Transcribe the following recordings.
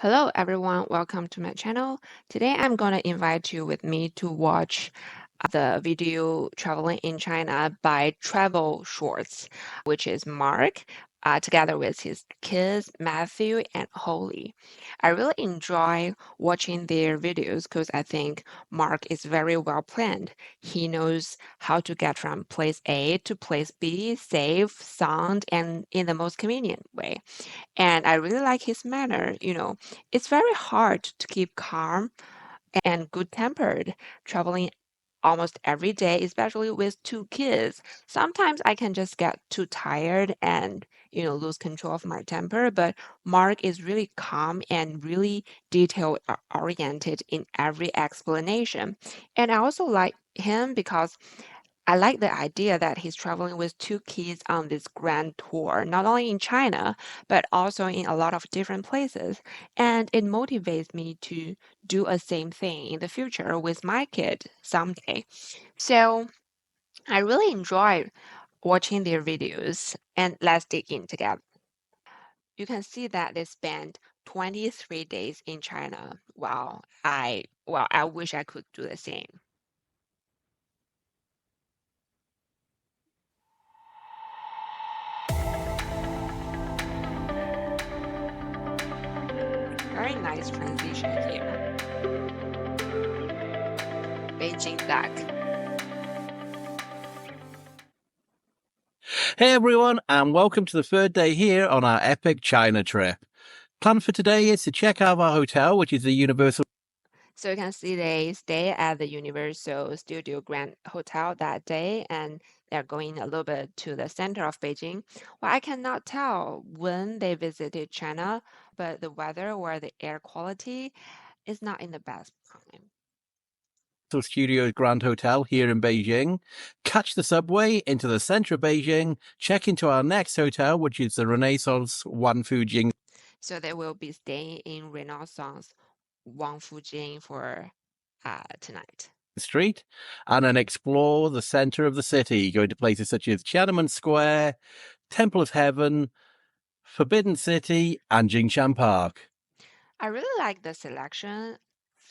Hello everyone, welcome to my channel. Today I'm going to invite you with me to watch the video Traveling in China by Travelshorts, which is Mark, together with his kids, Matthew and Holly. I really enjoy watching their videos because I think Mark is very well planned. He knows how to get from place A to place B safe, sound, and in the most convenient way. And I really like his manner. It's very hard to keep calm and good-tempered traveling almost every day, especially with two kids. Sometimes I can just get too tired and, lose control of my temper, but Mark is really calm and really detail oriented in every explanation. And I also like him because I like the idea that he's traveling with two kids on this grand tour, not only in China, but also in a lot of different places. And it motivates me to do a same thing in the future with my kid someday. So I really enjoy watching their videos, and let's dig in together. You can see that they spent 23 days in China. Wow, I wish I could do the same. Very nice transition here. Beijing duck. Hey everyone, and welcome to the third day here on our epic China trip. Plan for today is to check out our hotel, which is the Universal. So you can see they stay at the Universal Studio Grand Hotel that day, and they're going a little bit to the center of Beijing. Well, I cannot tell when they visited China, but the weather or the air quality is not in the best time. Studios Grand Hotel here in Beijing. Catch the subway into the center of Beijing. Check into our next hotel, which is the Renaissance Wanfu Jing So they will be staying in Renaissance Wangfujing for tonight. Street, and then explore the center of the city, going to places such as Tiananmen Square, Temple of Heaven, Forbidden City, and Jingshan Park. I really like the selection: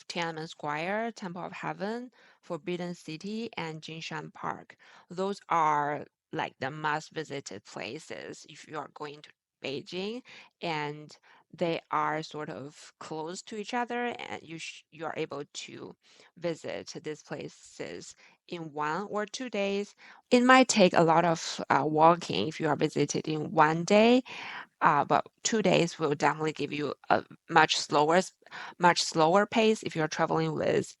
Tiananmen Square, Temple of Heaven, Forbidden City, and Jingshan Park. Those are like the must-visited places if you are going to Beijing, and they are sort of close to each other, and you are able to visit these places in 1 or 2 days. It might take a lot of walking if you are visited in one day, but 2 days will definitely give you a much slower pace if you're traveling with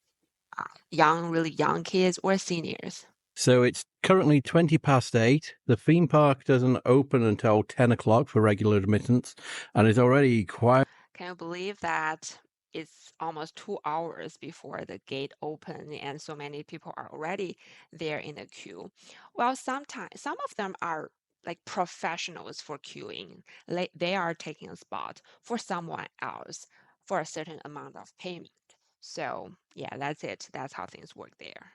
really young kids or seniors. So it's currently 20 past 8. The theme park doesn't open until 10 o'clock for regular admittance and is already quite. Can you believe that it's almost 2 hours before the gate open and so many people are already there in the queue? Well, sometimes some of them are like professionals for queuing. They are taking a spot for someone else for a certain amount of payment. So yeah, that's it. That's how things work there.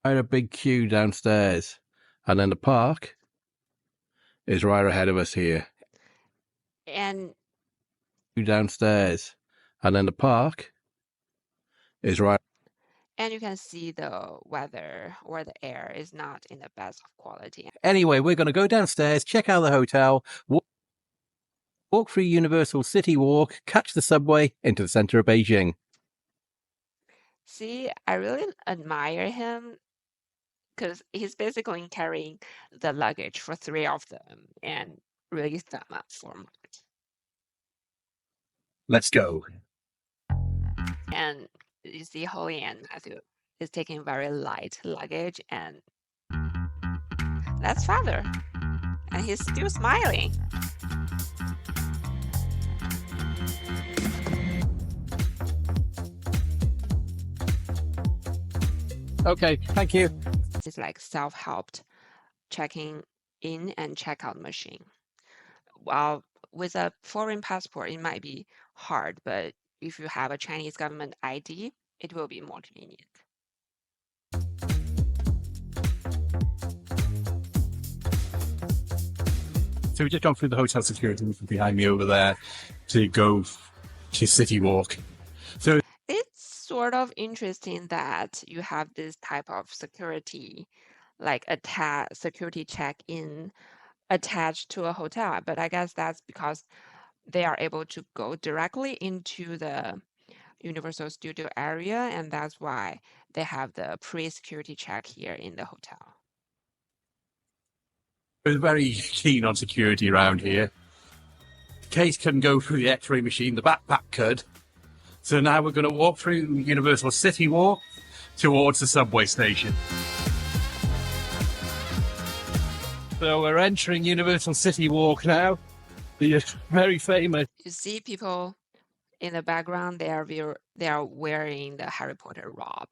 a big queue downstairs. And then the park is right ahead of us here. And Downstairs. And then the park is right. and you can see the weather or the air is not in the best of quality. Anyway, we're going to go downstairs, check out the hotel, walk through Universal City Walk, catch the subway into the center of Beijing. See, I really admire him because he's basically carrying the luggage for three of them and really thumb up for Mark. Let's go. And you see Holly and Matthew is taking very light luggage, and that's father. And he's still smiling. Okay, thank you. It's like self-helped checking in and checkout machine. Well, with a foreign passport, it might be hard, but if you have a Chinese government ID, it will be more convenient. So we've just gone through the hotel security behind me over there to go which is City Walk. So It's sort of interesting that you have this type of security, like security check-in attached to a hotel, but I guess that's because they are able to go directly into the Universal Studio area, and that's why they have the pre-security check here in the hotel. we're very keen on security around here. Case couldn't go through the X-ray machine, the backpack could. So now we're going to walk through Universal City Walk towards the subway station. So we're entering Universal City Walk now. The very famous. You see people in the background, they are wearing the Harry Potter robe.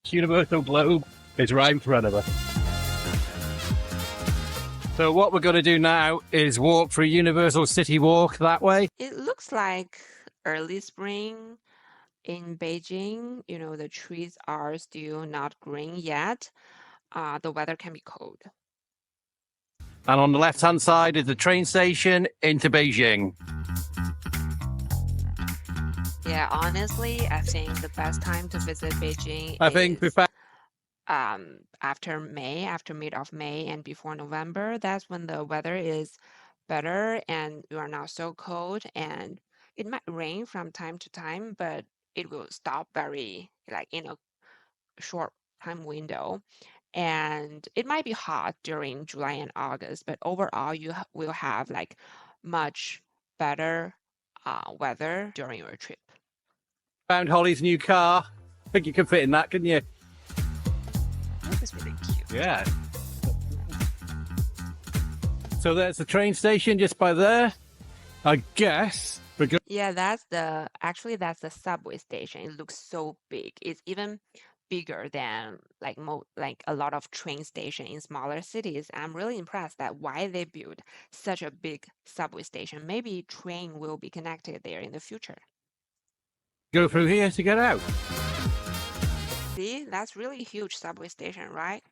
Universal Globe is right in front of us. So what we're going to do now is walk through Universal City Walk that way. It looks like early spring in Beijing. You know, the trees are still not green yet. The weather can be cold. And on the left-hand side is the train station into Beijing. Yeah, honestly, I think the best time to visit Beijing I think we is found after May, after mid of May and before November. That's when the weather is better and you are not so cold, and it might rain from time to time, but it will stop very like in a short time window. And it might be hot during July and August, but overall will have like much better weather during your trip. Holly's new car. I think you can fit in that, couldn't you? That is really cute. Yeah. So there's the train station just by there. I guess we're going. Yeah, actually that's the subway station. It looks so big. It's even bigger than like a lot of train station in smaller cities. I'm really impressed that why they build such a big subway station. Maybe train will be connected there in the future. Go through here to get out. See, that's really huge subway station, right?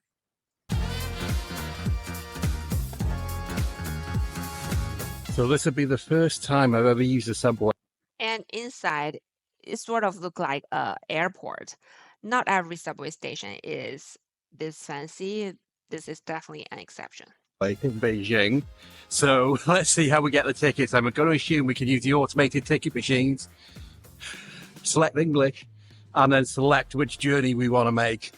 So this would be the first time I've ever used a subway. And inside, it sort of look like a airport. Not every subway station is this fancy. This is definitely an exception. Like in Beijing. So let's see how we get the tickets. I'm going to assume we can use the automated ticket machines, select English, and then select which journey we want to make.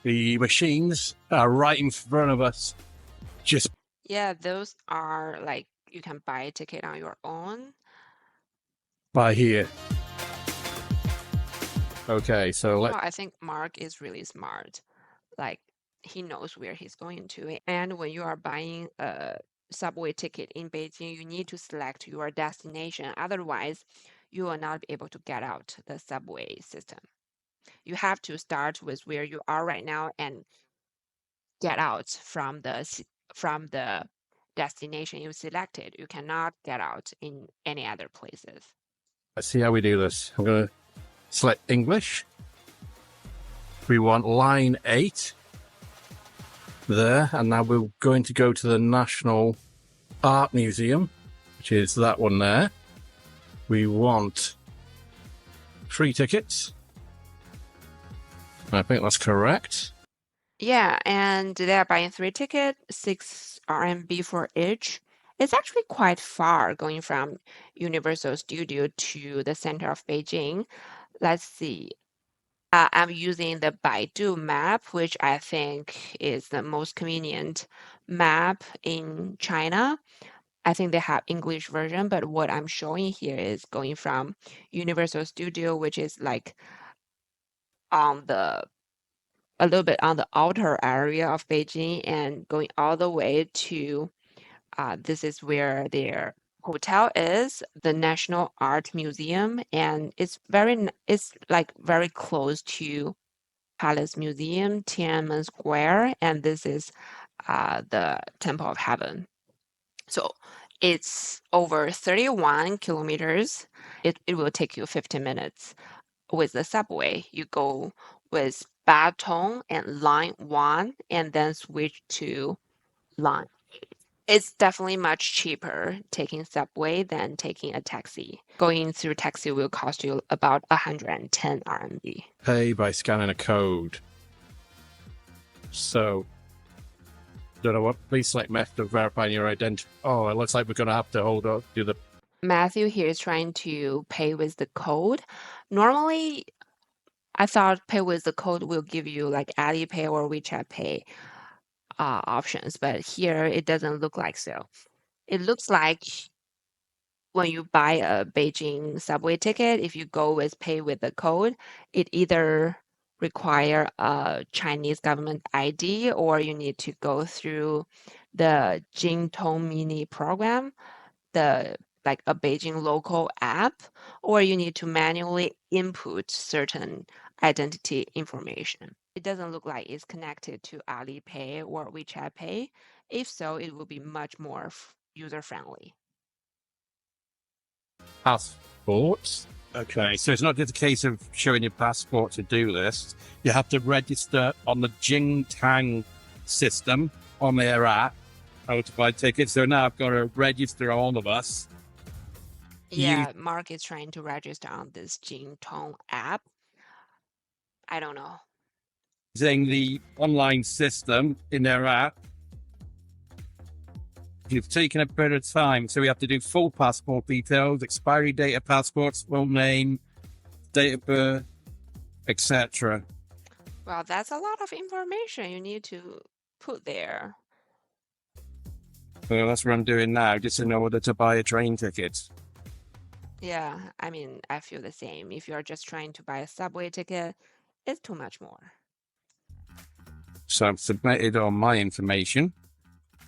The machines are right in front of us. Yeah, those are like you can buy a ticket on your own. By here. Okay, so Well, I think Mark is really smart. Like he knows where he's going to. And when you are buying a subway ticket in Beijing, you need to select your destination. Otherwise, you will not be able to get out the subway system. You have to start with where you are right now and get out from the destination you selected. You cannot get out in any other places. let's see how we do this. I'm going to select English. We want line 8 there, and now we're going to go to the National Art Museum, which is that one there. We want 3 tickets. I think that's correct. Yeah, and they are buying 3 tickets, 6 RMB for each. It's actually quite far going from Universal Studio to the center of Beijing. Let's see. I'm using the Baidu map, which I think is the most convenient map in China. I think they have English version, but what I'm showing here is going from Universal Studio, which is like on the a little bit on the outer area of Beijing and going all the way to this is where their hotel is, the National Art Museum, and it's like very close to Palace Museum, Tiananmen Square, and this is the Temple of Heaven. So it's over 31 kilometers. It will take you 15 minutes. With the subway, you go with Baton and line 1 and then switch to line 8. It's definitely much cheaper taking subway than taking a taxi. Going through taxi will cost you about 110 RMB. Pay by scanning a code. So, don't know what. Please select method of verifying your identity. Oh, it looks like we're going to have to hold up, do the. Matthew here is trying to pay with the code. Normally, I thought pay with the code will give you like Alipay or WeChat Pay options, but here it doesn't look like so. It looks like when you buy a Beijing subway ticket, if you go with pay with the code, it either require a Chinese government ID or you need to go through the Jingtong mini program, the like a Beijing local app, or you need to manually input certain identity information. It doesn't look like it's connected to Alipay or WeChat Pay. If so, it will be much more user-friendly. Passports. Okay, so it's not just a case of showing your passport to do this. You have to register on the Jingshan system on their app how to buy tickets. So now I've got to register all of us. Yeah, Mark is trying to register on this Jingtong app. I don't know. Using the online system in their app. You've taken a bit of time, so we have to do full passport details, expiry date of passports, full name, date of birth, etc. Well, that's a lot of information you need to put there. So that's what I'm doing now, just in order to buy a train ticket. Yeah, I mean, I feel the same. If you're just trying to buy a subway ticket, it's too much more. So I've submitted all my information.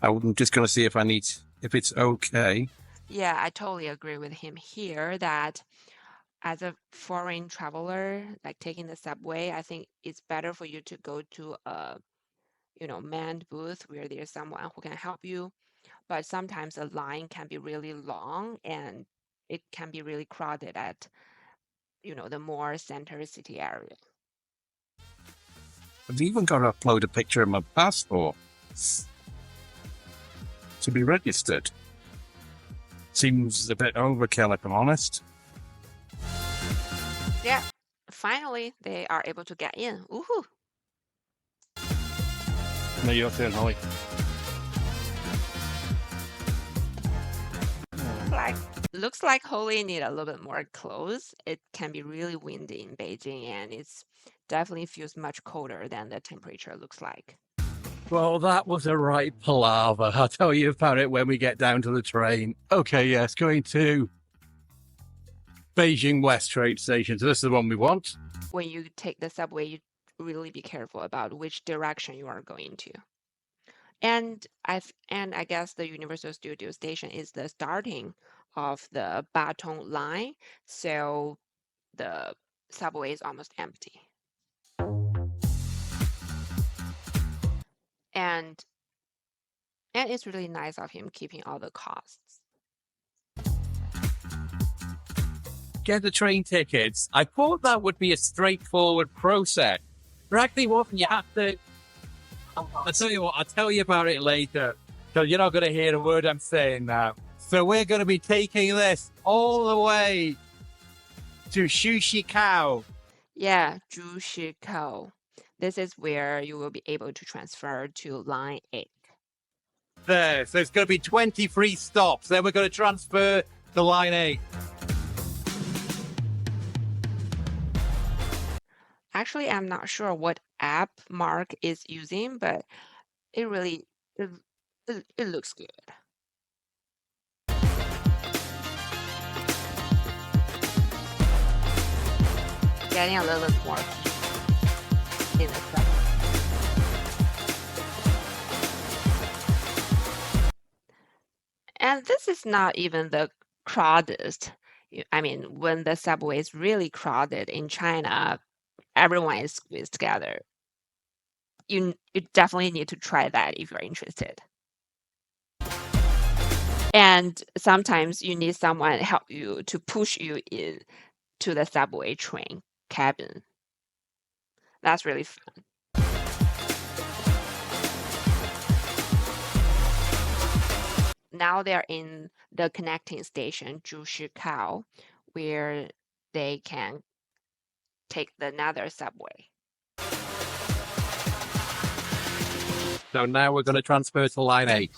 I'm just going to see if it's okay. Yeah, I totally agree with him here that as a foreign traveler, like taking the subway, I think it's better for you to go to a, manned booth where there's someone who can help you. But sometimes the line can be really long and it can be really crowded at, the more center city area. I've even got to upload a picture of my passport to be registered. Seems a bit overkill, if I'm honest. Yeah, finally they are able to get in. Woohoo! No, your turn, Holly. Looks like Holly need a little bit more clothes. It can be really windy in Beijing and it's definitely feels much colder than the temperature looks like. Well, that was a right palaver. I'll tell you about it when we get down to the train. Okay, yes, going to Beijing West train station. So this is the one we want. When you take the subway, you really be careful about which direction you are going to. And I guess the Universal Studio Station is the starting of the Batong line, so the subway is almost empty. And it's really nice of him keeping all the costs. Get the train tickets. I thought that would be a straightforward process. But actually, what you have to. I'll tell you what, I'll tell you about it later. Because you're not going to hear a word I'm saying now. So we're going to be taking this all the way to Shushikao. Yeah, Zhushikao. This is where you will be able to transfer to line 8. There, so it's going to be 23 stops. Then we're going to transfer to line 8. Actually, I'm not sure what app Mark is using, but it really it looks good. Getting a little bit more in the subway. And this is not even the crowded. I mean, when the subway is really crowded in China, everyone is squeezed together. You definitely need to try that if you're interested. And sometimes you need someone help you to push you in to the subway train cabin. That's really fun. now they're in the connecting station, Zhushikao, where they can take another subway. So now we're going to transfer to line 8.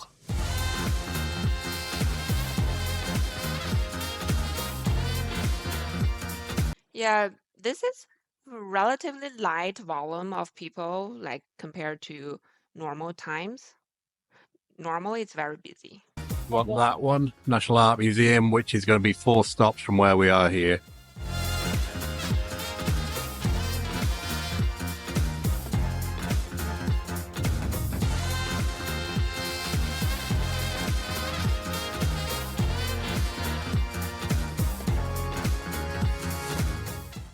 Yeah, this is relatively light volume of people, like compared to normal times. Normally, it's very busy. Want that one? National Art Museum, which is going to be 4 stops from where we are here.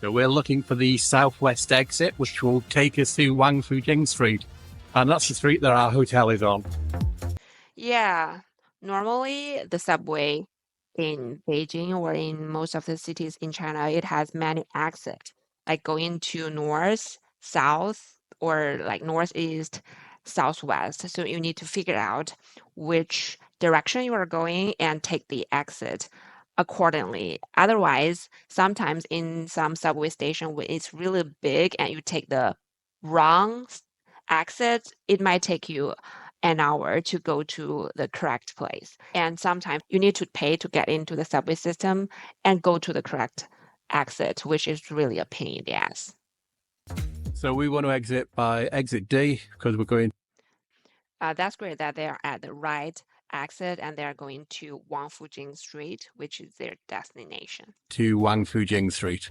So we're looking for the southwest exit, which will take us to Wangfujing Street. And that's the street that our hotel is on. Yeah, normally the subway in Beijing or in most of the cities in China, it has many exits, like going to north, south, or like northeast, southwest. So you need to figure out which direction you are going and take the exit accordingly. Otherwise, sometimes in some subway station when it's really big and you take the wrong exit, it might take you an hour to go to the correct place. And sometimes you need to pay to get into the subway system and go to the correct exit, which is really a pain in the ass. So we want to exit by exit D because we're going That's great that they are at the right exit and they're going to Wangfujing Street, which is their destination. to Wangfujing Street.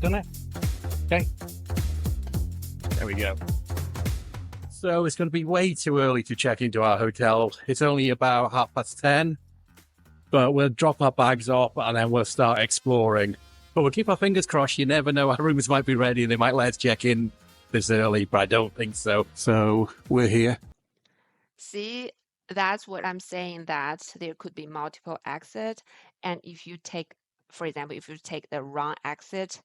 Done it? Okay. There we go. So it's going to be way too early to check into our hotel. It's only about 10:30, but we'll drop our bags off and then we'll start exploring. But we'll keep our fingers crossed. You never know, our rooms might be ready and they might let us check in this early, but I don't think so. So we're here. See, that's what I'm saying, that there could be multiple exits. And if you take, for example, if you take the wrong exit,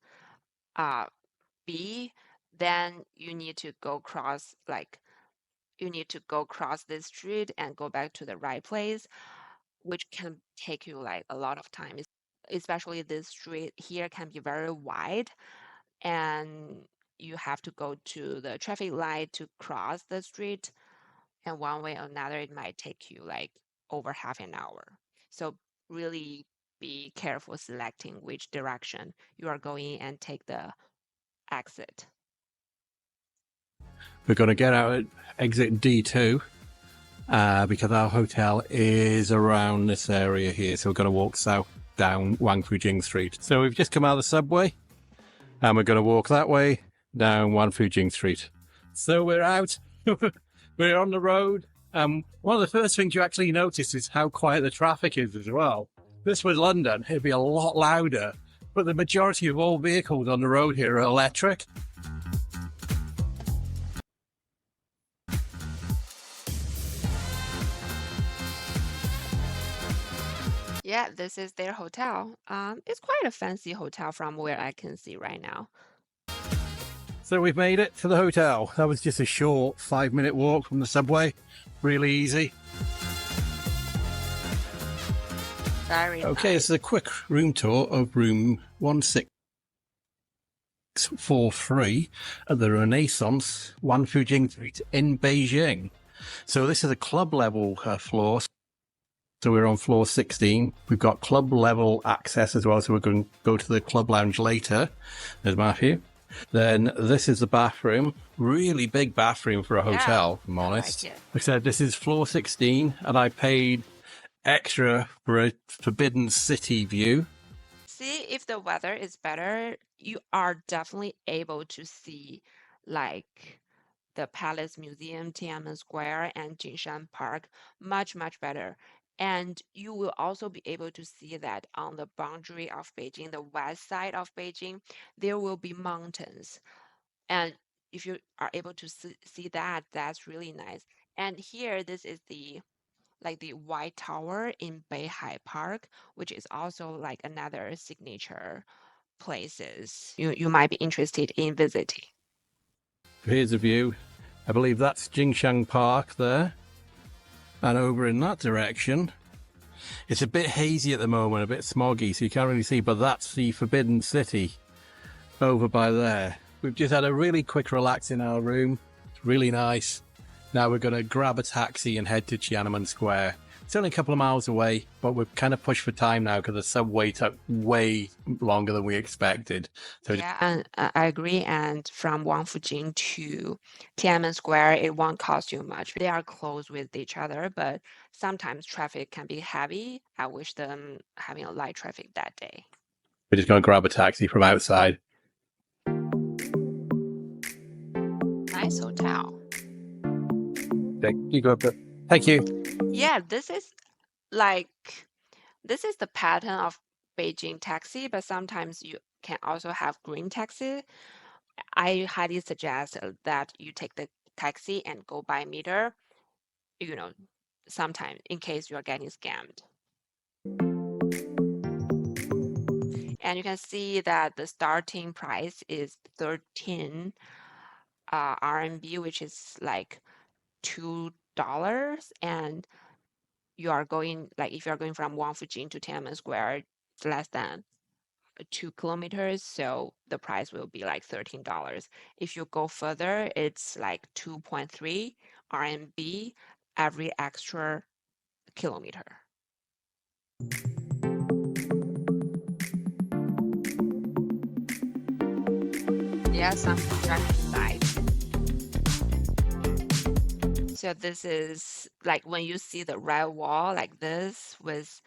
B, then you need to go cross, like, you need to go cross this street and go back to the right place, which can take you like a lot of time. Especially this street here can be very wide, and you have to go to the traffic light to cross the street. And one way or another, it might take you like over half an hour. So really be careful selecting which direction you are going and take the exit. We're going to get out at exit D2 because our hotel is around this area here. So we're going to walk south down Wangfujing Street. So we've just come out of the subway and we're going to walk that way down Wangfujing Street. So we're out. We're on the road. One of the first things you actually notice is how quiet the traffic is as well. This was London. It'd be a lot louder. But the majority of all vehicles on the road here are electric. Yeah, this is their hotel. It's quite a fancy hotel from where I can see right now. So we've made it to the hotel. That was just a short 5-minute walk from the subway. Really easy. Very Okay, nice. this is a quick room tour of room 1643 at the Renaissance Wangfujing Street in Beijing. So this is a club level floor. So we're on floor 16. We've got club level access as well. So we're going to go to the club lounge later. There's Matthew. Then this is the bathroom. Really big bathroom for a hotel, if I'm honest. Like it. Like I said, this is floor 16 and I paid extra for a forbidden city view. See, if the weather is better, you are definitely able to see like the Palace Museum, Tiananmen Square, and Jingshan Park much, much better. And you will also be able to see that on the boundary of Beijing, the west side of Beijing, there will be mountains. And if you are able to see that, that's really nice. And here, this is the like the White Tower in Beihai Park, which is also like another signature places you might be interested in visiting. Here's a view. I believe that's Jingshan Park there. And over in that direction, it's a bit hazy at the moment, a bit smoggy, so you can't really see, but that's the Forbidden City over by there. We've just had a really quick relax in our room. It's really nice. Now we're going to grab a taxi and head to Tiananmen Square. It's only a couple of miles away, but we're kind of pushed for time now because the subway took way longer than we expected. So yeah, and I agree. And from Wangfujing to Tiananmen Square, it won't cost you much. They are close with each other, but sometimes traffic can be heavy. I wish them having a light traffic that day. we're just going to grab a taxi from outside. Nice hotel. You go up there. Thank you. Yeah, this is the pattern of Beijing taxi, but sometimes you can also have green taxi. I highly suggest that you take the taxi and go by meter, sometime in case you are getting scammed. And you can see that the starting price is 13 RMB, which is like $2. And you are going, like if you are going from Wangfujing to Tiananmen Square, it's less than 2 kilometers, so the price will be like $13. If you go further, it's like 2.3 RMB every extra kilometer. Yeah, some construction site. So this is like when you see the red wall like this with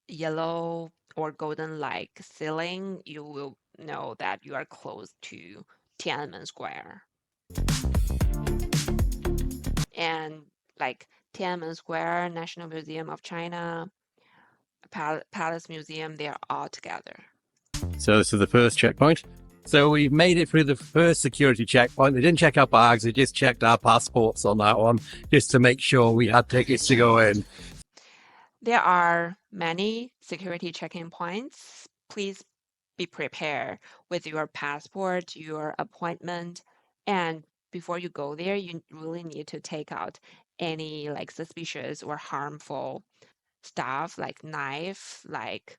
yellow or golden like ceiling, you will know that you are close to Tiananmen Square. And like Tiananmen Square, National Museum of China, Palace Museum, they are all together. So this is the first checkpoint. So we made it through the first security checkpoint. They didn't check our bags, they just checked our passports on that one, just to make sure we had tickets to go in. There are many security check-in points. Please be prepared with your passport, your appointment, and before you go there, you really need to take out any like suspicious or harmful stuff like knife, like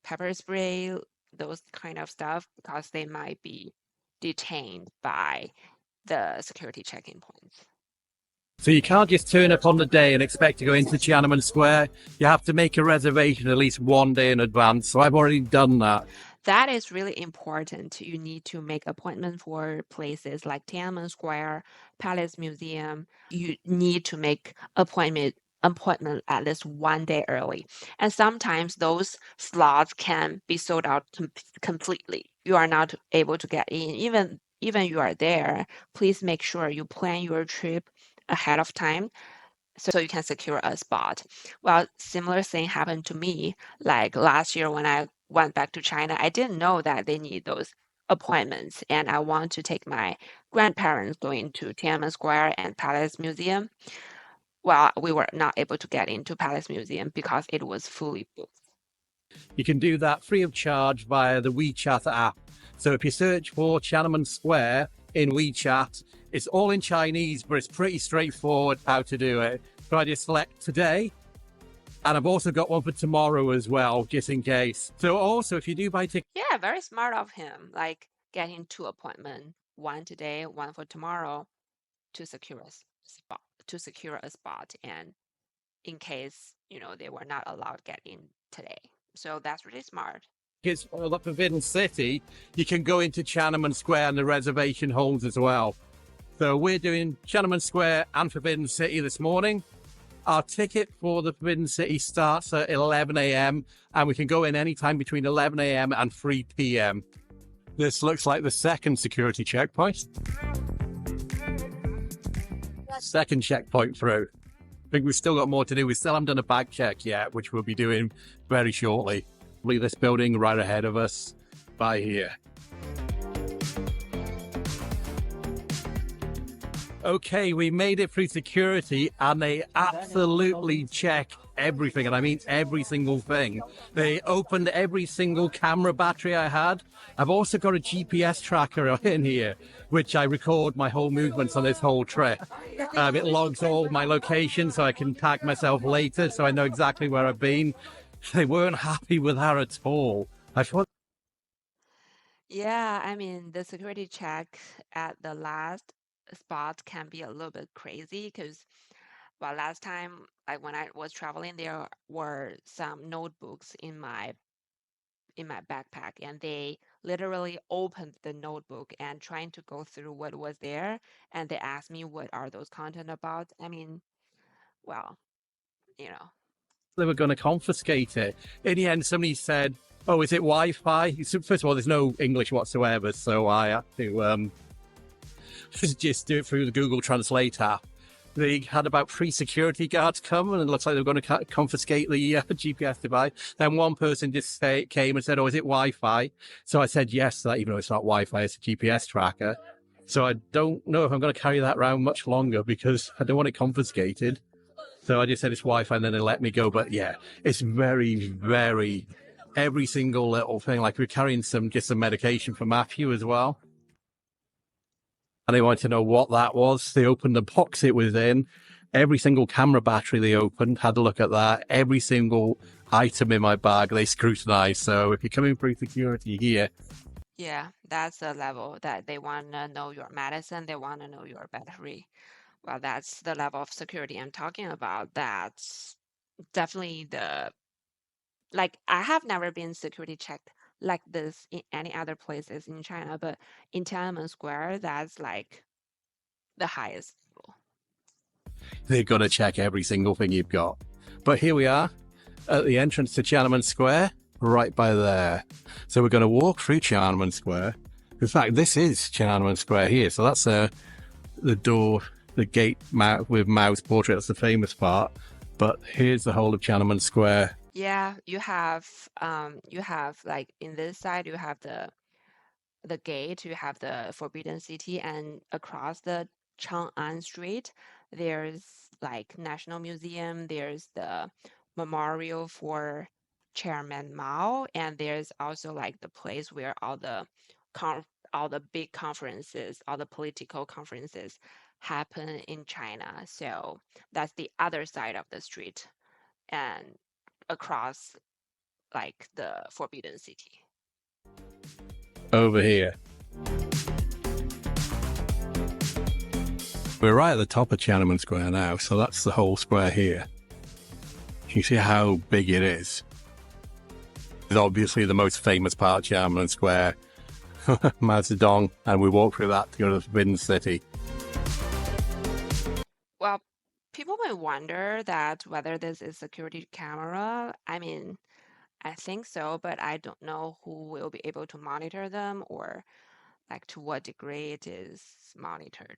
pepper spray, those kind of stuff, because they might be detained by the security check-in points. So you can't just turn up on the day and expect to go into Tiananmen Square. You have to make a reservation at least one day in advance. So I've already done that. That is really important. You need to make appointment for places like Tiananmen Square, Palace Museum. You need to make appointment at least one day early. And sometimes those slots can be sold out completely. You are not able to get in. Even you are there, please make sure you plan your trip ahead of time so you can secure a spot. Well, similar thing happened to me. Like last year when I went back to China, I didn't know that they need those appointments, and I want to take my grandparents going to Tiananmen Square and Palace Museum. Well, we were not able to get into Palace Museum because it was fully booked. You can do that free of charge via the WeChat app. So if you search for Tiananmen Square in WeChat, it's all in Chinese, but it's pretty straightforward how to do it. So I just select today, and I've also got one for tomorrow as well, just in case. So also, if you do buy tickets... Yeah, very smart of him, like getting 2 appointments, one today, one for tomorrow, to secure a spot, and in case, they were not allowed to get in today. So that's really smart. It's for the Forbidden City, you can go into Tiananmen Square and the reservation halls as well. So we're doing Tiananmen Square and Forbidden City this morning. Our ticket for the Forbidden City starts at 11 a.m. and we can go in anytime between 11 a.m. and 3 p.m. This looks like the second security checkpoint. Second checkpoint through. I think we've still got more to do. We still haven't done a bag check yet, which we'll be doing very shortly. This building right ahead of us by here. Okay, we made it through security and they absolutely check everything, and I mean every single thing. They opened every single camera battery I had. I've also got a GPS tracker in here, which I record my whole movements on this whole trip. It logs all my locations so I can tag myself later so I know exactly where I've been. They weren't happy with that at all. I thought Yeah, I mean, the security check at the last spot can be a little bit crazy because, well, last time, like when I was traveling, there were some notebooks in my backpack, and they literally opened the notebook and trying to go through what was there, and they asked me what are those content about. I mean, well, you know. they were going to confiscate it. In the end, somebody said, "Oh, is it Wi-Fi?" So first of all, there's no English whatsoever, so I had to just do it through the Google Translate app. They had about 3 security guards come, and it looks like they were going to confiscate the GPS device. Then one person just came and said, "Oh, is it Wi-Fi?" So I said yes to that, even though it's not Wi-Fi, it's a GPS tracker. So I don't know if I'm going to carry that around much longer because I don't want it confiscated. So I just said it's Wi-Fi, and then they let me go. But yeah, it's very, very every single little thing. Like we're carrying just some medication for Matthew as well. And they wanted to know what that was. They opened the box it was in. Every single camera battery they opened, had a look at that. Every single item in my bag, they scrutinized. So if you're coming through security here, Yeah, that's the level that they want to know your medicine, they want to know your battery. Well, that's the level of security I'm talking about. That's definitely like I have never been security checked like this in any other places in China, but in Tiananmen Square, that's like the highest level. they've got to check every single thing you've got. But here we are at the entrance to Tiananmen Square, right by there. So we're going to walk through Tiananmen Square. In fact, this is Tiananmen Square here. So that's the door, the gate with Mao's portrait. That's the famous part. But here's the whole of Tiananmen Square. Yeah, you have like in this side you have the gate, you have the Forbidden City, and across the Chang'an Street, there's like National Museum, there's the memorial for Chairman Mao, and there's also like the place where con all the big conferences, all the political conferences happen in China. So that's the other side of the street and across like the Forbidden City. Over here. We're right at the top of Tiananmen Square now, so that's the whole square here. You see how big it is. It's obviously the most famous part of Qianmen Square, Mao Zedong, and we walk through that to go to the Forbidden City. Well, people may wonder that whether this is security camera. I mean, I think so, but I don't know who will be able to monitor them or like to what degree it is monitored.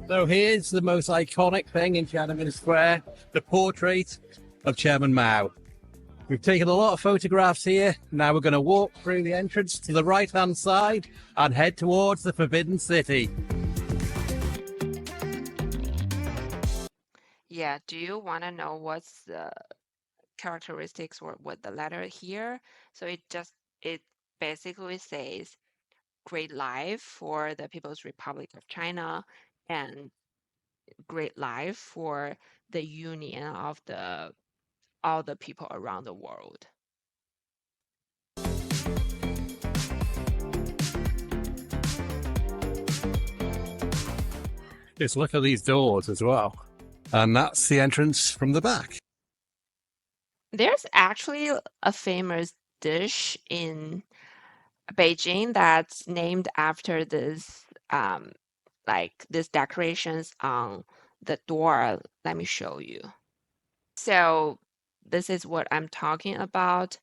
So here's the most iconic thing in Tiananmen Square, the portrait of Chairman Mao. We've taken a lot of photographs here. Now we're going to walk through the entrance to the right-hand side and head towards the Forbidden City. Yeah, do you want to know what's the characteristics or what the letter here? So it basically says great life for the People's Republic of China and great life for the union of the all the people around the world. Just look at these doors as well. And that's the entrance from the back. There's actually a famous dish in Beijing that's named after this like these decorations on the door. Let me show you. So this is what I'm talking about.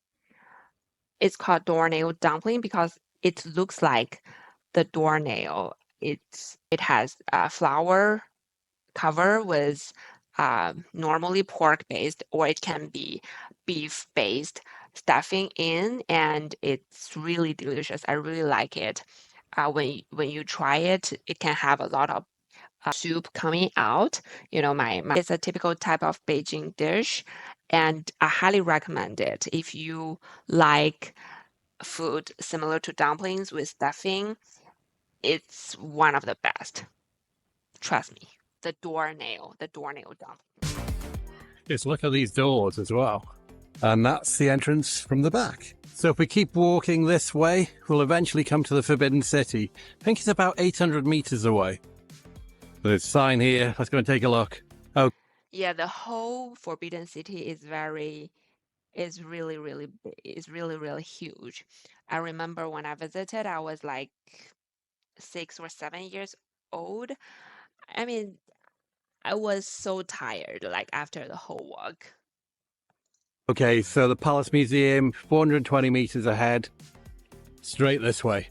It's called doornail dumpling because it looks like the doornail. It has a flour cover with normally pork based, or it can be beef based stuffing in, and it's really delicious. I really like it. when you try it, it can have a lot of soup coming out. You know, my it's a typical type of Beijing dish, and I highly recommend it if you like food similar to dumplings with stuffing. It's one of the best. Trust me. The doornail dumpling. Just look at these doors as well. And that's the entrance from the back. So if we keep walking this way, we'll eventually come to the Forbidden City. I think it's about 800 meters away. There's a sign here. Let's go and take a look. Oh, Yeah, the whole Forbidden City is really big. It's really huge. I remember when I visited, I was like 6 or 7 years old. I mean, I was so tired, like after the whole walk. okay, so the Palace Museum, 420 meters ahead. Straight this way.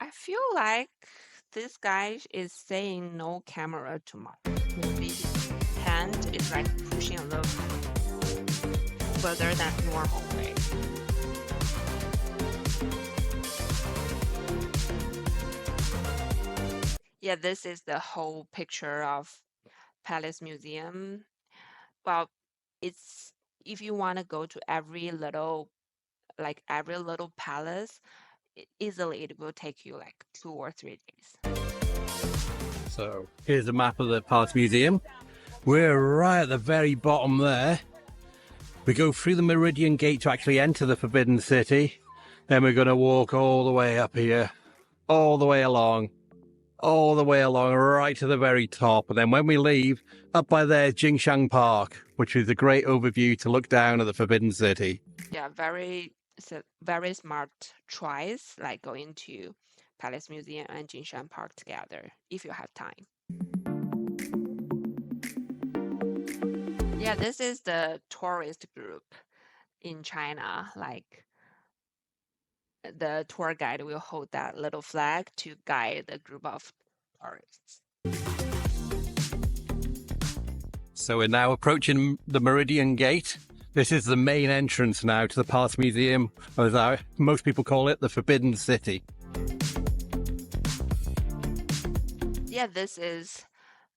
I feel like this guy is saying no camera too much. Maybe his hand is like pushing a little further than normal way. Yeah, this is the whole picture of Palace Museum. Well, it's if you want to go to every little palace, easily it will take you like 2 or 3 days. So here's a map of the Palace Museum. We're right at the very bottom there. We go through the Meridian Gate to actually enter the Forbidden City. Then we're going to walk all the way up here, all the way along, right to the very top. And then when we leave, up by there, Jingshan Park, which is a great overview to look down at the Forbidden City. Yeah, very smart choice, like going to Palace Museum and Jingshan Park together if you have time. Yeah, this is the tourist group in China. Like the tour guide will hold that little flag to guide the group of tourists. So we're now approaching the Meridian Gate. This is the main entrance now to the Palace Museum, or as most people call it, the Forbidden City. Yeah, this is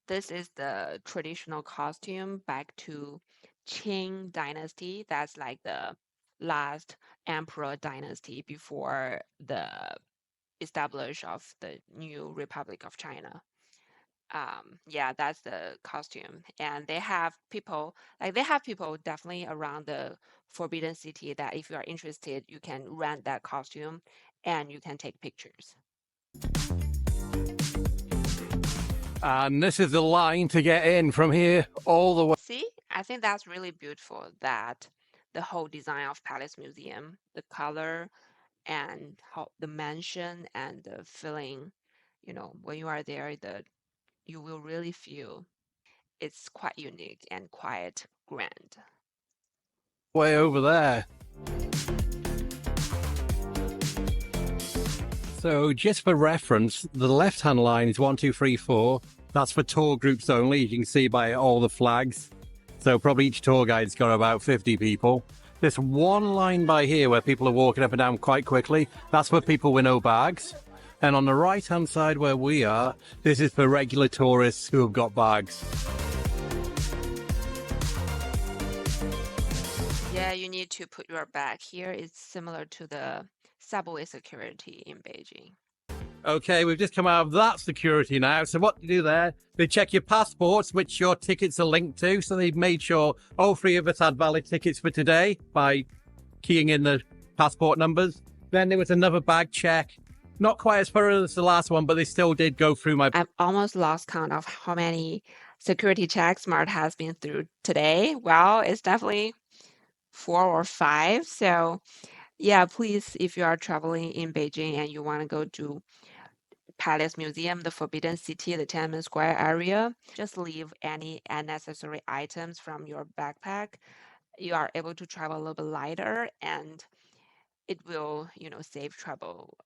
the traditional costume back to Qing dynasty. That's like the last emperor dynasty before the establish of the new Republic of China. Yeah, that's the costume. And they have people definitely around the Forbidden City that if you are interested, you can rent that costume and you can take pictures. And this is the line to get in from here all the way. See, I think that's really beautiful that the whole design of Palace Museum, the color and how the mansion and the feeling, when you are there, you will really feel it's quite unique and quite grand. Way over there. So just for reference, the left-hand line is 1, 2, 3, 4. That's for tour groups only. You can see by all the flags. So probably each tour guide's got about 50 people. This one line by here where people are walking up and down quite quickly, that's for people with no bags. And on the right-hand side where we are, this is for regular tourists who have got bags. Yeah, you need to put your bag here. It's similar to the subway security in Beijing. Okay, we've just come out of that security now. So what to do there? They check your passports, which your tickets are linked to. So they've made sure all three of us had valid tickets for today by keying in the passport numbers. Then there was another bag check. Not quite as thorough as the last one, but they still did go through my... I've almost lost count of how many security checks Smart has been through today. Well, it's definitely 4 or 5. So yeah, please, if you are traveling in Beijing and you want to go to Palace Museum, the Forbidden City, the Tiananmen Square area, just leave any unnecessary items from your backpack. You are able to travel a little bit lighter and it will, save trouble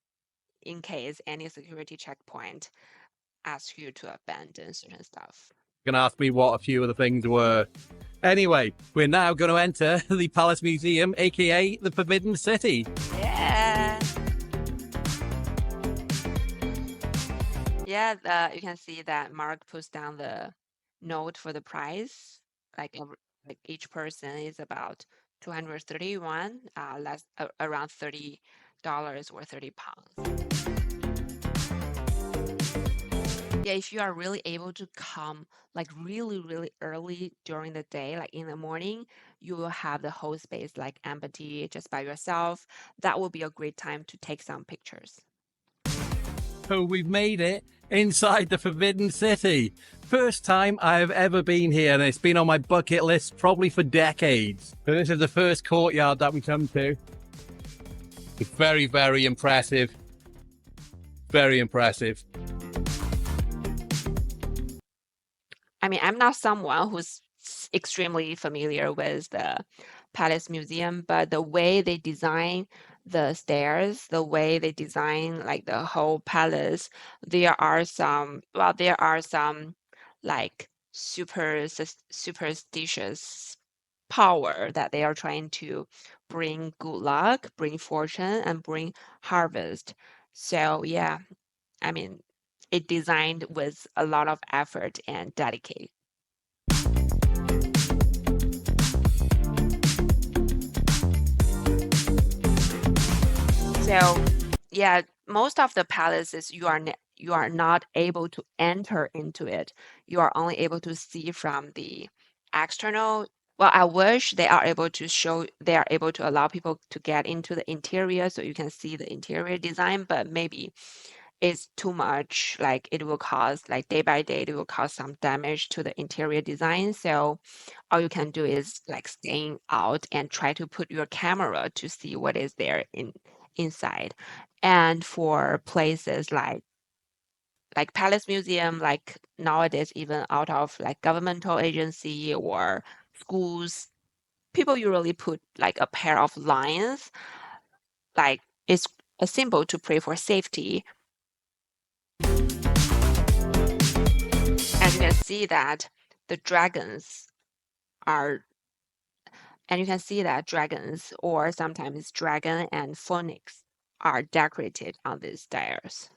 in case any security checkpoint asks you to abandon certain stuff. Going to ask me what a few of the things were. Anyway, we're now going to enter the Palace Museum, aka the Forbidden City. Yeah. Yeah, you can see that Mark puts down the note for the price. Like each person is about 231, less around $30 or 30 pounds. Yeah, if you are really able to come like really early during the day, like in the morning, you will have the whole space like empty just by yourself. That will be a great time to take some pictures. So we've made it inside the Forbidden City. First time I've ever been here, and it's been on my bucket list probably for decades. So this is the first courtyard that we come to. It's very, very impressive. Very impressive. I mean, I'm not someone who's extremely familiar with the Palace Museum, but the way they design the stairs, the way they design like the whole palace, there are some like superstitious power that they are trying to bring good luck, bring fortune, and bring harvest. So yeah, I mean, it designed with a lot of effort and dedication. So yeah, most of the palaces you are not able to enter into it. You are only able to see from the external. Well, I wish they are able to allow people to get into the interior so you can see the interior design, but maybe it's too much. Like it will cause like day by day, it will cause some damage to the interior design. So all you can do is like staying out and try to put your camera to see what is there inside. And for places like Palace Museum, like nowadays even out of like governmental agency or schools, people usually put like a pair of lions, like it's a symbol to pray for safety. And you can see that the dragons are, and you can see that dragons or sometimes dragon and phoenix are decorated on these stairs.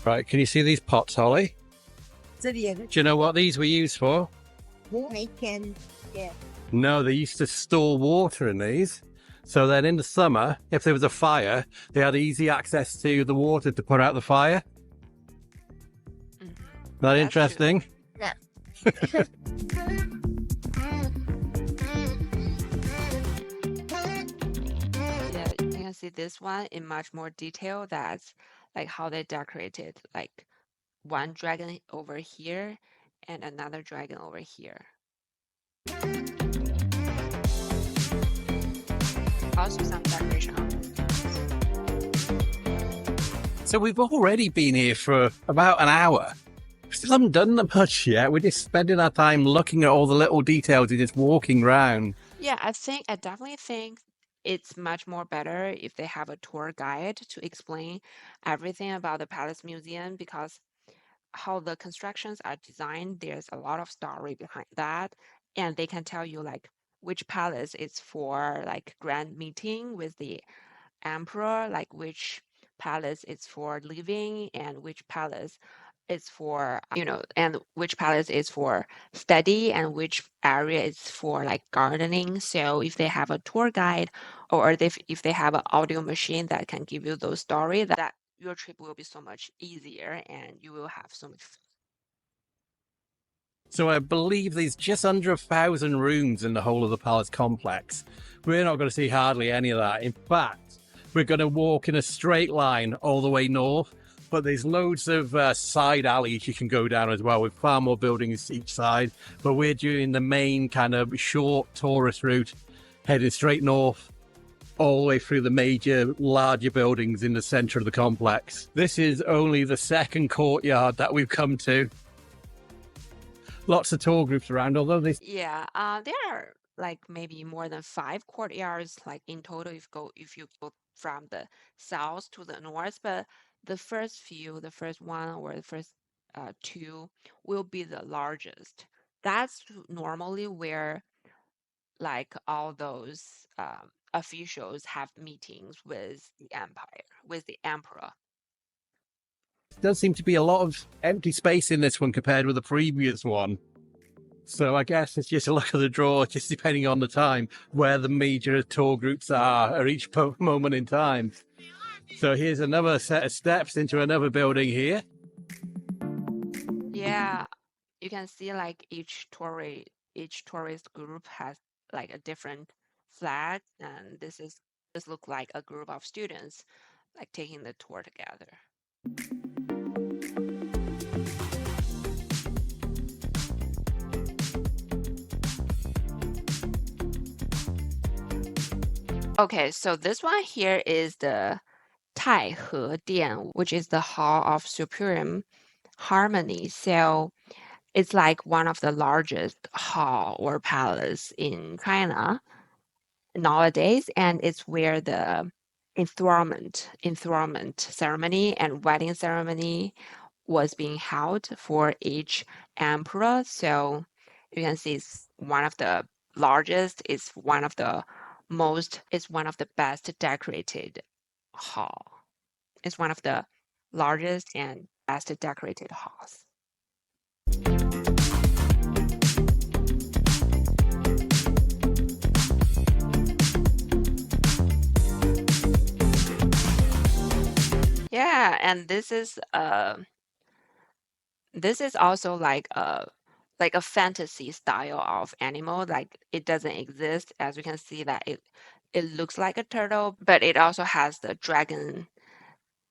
Right, can you see these pots, Holly? Do you know what these were used for? Yeah. No, they used to store water in these. So then in the summer, if there was a fire, they had easy access to the water to put out the fire. Mhm. That That's interesting? Yeah. Yeah, you can see this one in much more detail. That's like how they decorated, like one dragon over here and another dragon over here. Also some decoration on this. So we've already been here for about an hour. We still haven't done much yet. We're just spending our time looking at all the little details and just walking around. Yeah, I definitely think it's much more better if they have a tour guide to explain everything about the Palace Museum because how the constructions are designed, there's a lot of story behind that. And they can tell you like which palace is for like grand meeting with the emperor, like which palace is for living and which palace is for, and which palace is for study and which area is for like gardening. So if they have a tour guide or if they have an audio machine that can give you those stories, that your trip will be so much easier and you will have so much fun. So I believe there's just under 1,000 rooms in the whole of the palace complex. We're not going to see hardly any of that. In fact, we're going to walk in a straight line all the way north, but there's loads of side alleys you can go down as well with far more buildings each side. But we're doing the main kind of short tourist route, heading straight north all the way through the major, larger buildings in the center of the complex. This is only the second courtyard that we've come to. Lots of tour groups around, although they... Yeah, there are like maybe more than 5 courtyards, like in total, if you go from the south to the north. But the the first one or the first two will be the largest. That's normally where like all those officials have meetings with the empire, with the emperor. does seem to be a lot of empty space in this one compared with the previous one. So I guess it's just a luck of the draw, just depending on the time, where the major tour groups are at each moment in time. So here's another set of steps into another building here. Yeah, you can see like each tourist group has like a different flag, and this look like a group of students like taking the tour together. Okay, so this one here is the Taihe Dian, which is the Hall of Supreme Harmony. So it's like one of the largest hall or palace in China nowadays, and it's where the enthronement ceremony and wedding ceremony was being held for each emperor. So you can see it's one of the largest, it's one of the best decorated hall. It's one of the largest and best decorated halls. Yeah, and this is also like a fantasy style of animal. Like it doesn't exist, as you can see that it looks like a turtle, but it also has the dragon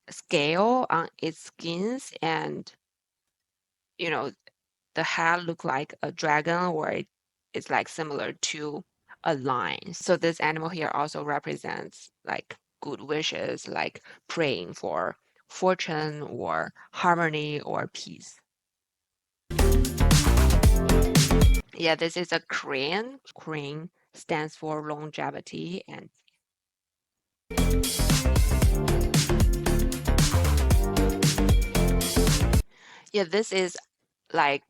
scale on its skins, and you know the head look like a dragon, or it's like similar to a lion. So this animal here also represents like good wishes, like praying for fortune or harmony or peace. Yeah, this is a crane. Crane stands for longevity, and yeah, this is like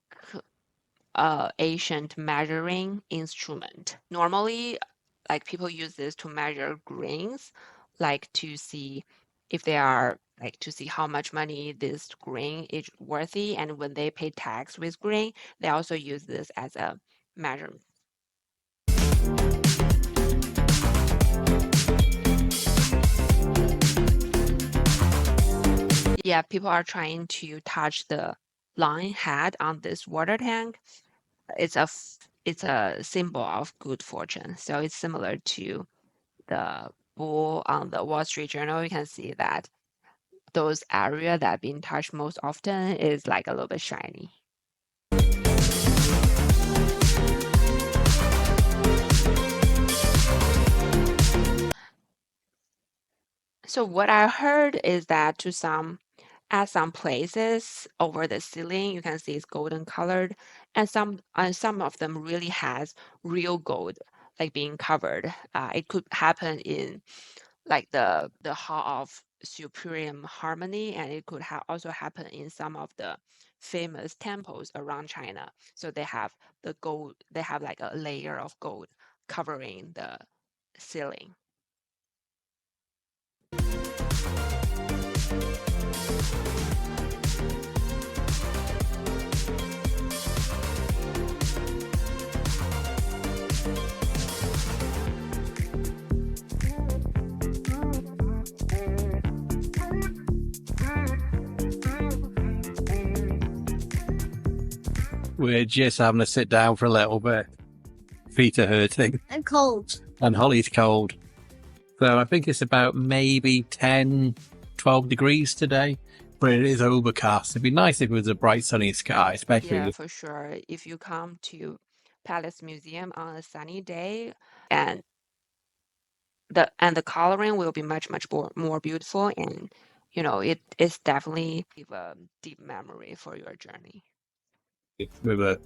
ancient measuring instrument. Normally, like people use this to measure grains, like to see if they are like to see how much money this grain is worthy. And when they pay tax with grain, they also use this as a measurement. Yeah, people are trying to touch the lion head on this water tank. It's a symbol of good fortune. So it's similar to the bull on the Wall Street Journal. You can see that those area that being touched most often is like a little bit shiny. So what I heard is that at some places over the ceiling, you can see it's golden colored, and some of them really has real gold like being covered. It could happen in like the Hall of Supreme Harmony, and it could also happen in some of the famous temples around China. So they have the gold, they have like a layer of gold covering the ceiling. We're just having to sit down for a little bit. Feet are hurting. I'm cold. And Holly's cold. So I think it's about maybe 10, 12 degrees today. But it is overcast. It'd be nice if it was a bright sunny sky, especially Yeah, for sure. If you come to Palace Museum on a sunny day and the coloring will be much more beautiful, and it is definitely give a deep memory for your journey. With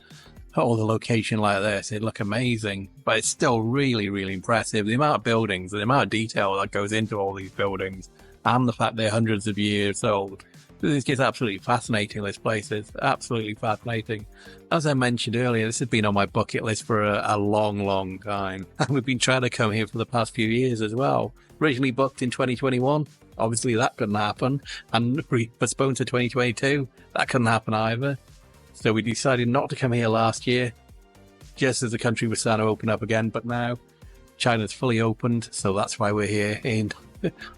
all the location like this, it'd look amazing, but it's still really, really impressive. The amount of buildings, the amount of detail that goes into all these buildings, and the fact they're hundreds of years old. This is absolutely fascinating. This place is absolutely fascinating. As I mentioned earlier, this has been on my bucket list for a long time. And we've been trying to come here for the past few years as well. Originally booked in 2021. Obviously that couldn't happen. And postponed to 2022. That couldn't happen either. So we decided not to come here last year, just as the country was starting to open up again. But now China's fully opened, so that's why we're here in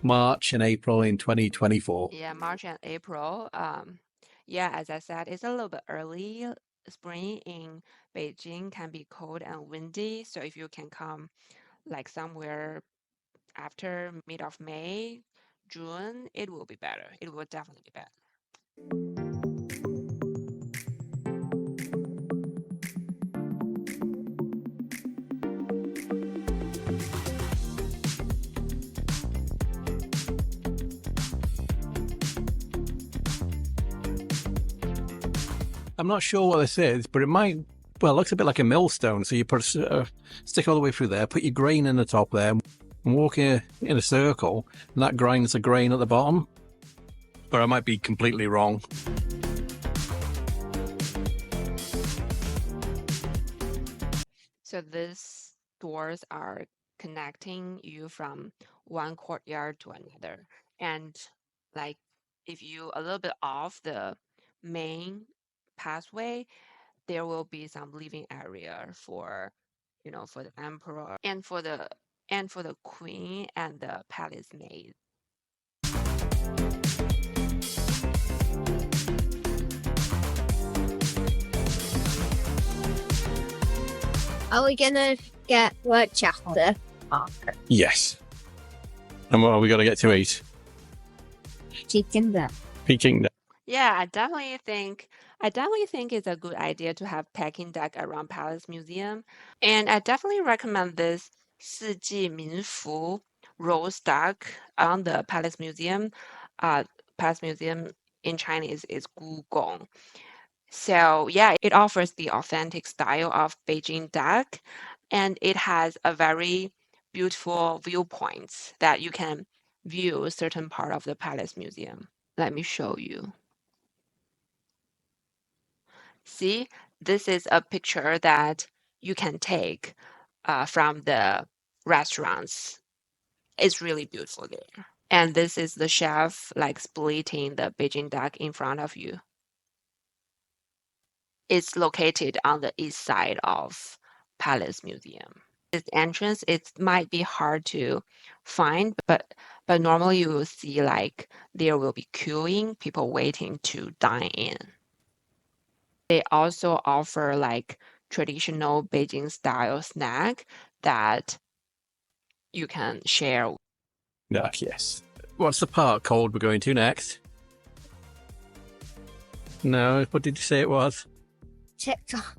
March and April in 2024. Yeah, March and April. Yeah, as I said, it's a little bit early. Spring in Beijing can be cold and windy, so if you can come like somewhere after mid of May, June, it will be better. It will definitely be better. I'm not sure what this is, but it might, well, it looks a bit like a millstone. So you put a stick all the way through there, put your grain in the top there, and walk in a circle, and that grinds the grain at the bottom. But I might be completely wrong. So these doors are connecting you from one courtyard to another. And like if you a little bit off the main pathway, there will be some living area for, for the emperor and for the queen and the palace maid. Are we gonna get what chapter? Yes. And what have we got to get to eat? Chicken there. Peking. Yeah, I definitely think it's a good idea to have Peking duck around Palace Museum. And I definitely recommend this 四季民福 roast duck on the Palace Museum. Palace Museum in Chinese is Gugong. So yeah, it offers the authentic style of Beijing duck, and it has a very beautiful viewpoints that you can view a certain part of the Palace Museum. Let me show you. See, this is a picture that you can take from the restaurants. It's really beautiful there. And this is the chef like splitting the Beijing duck in front of you. It's located on the east side of Palace Museum. This entrance, it might be hard to find, but normally you will see like there will be queuing, people waiting to dine in. They also offer like traditional Beijing style snack that you can share. Yes. What's the park called we're going to next? No, what did you say it was? TikTok.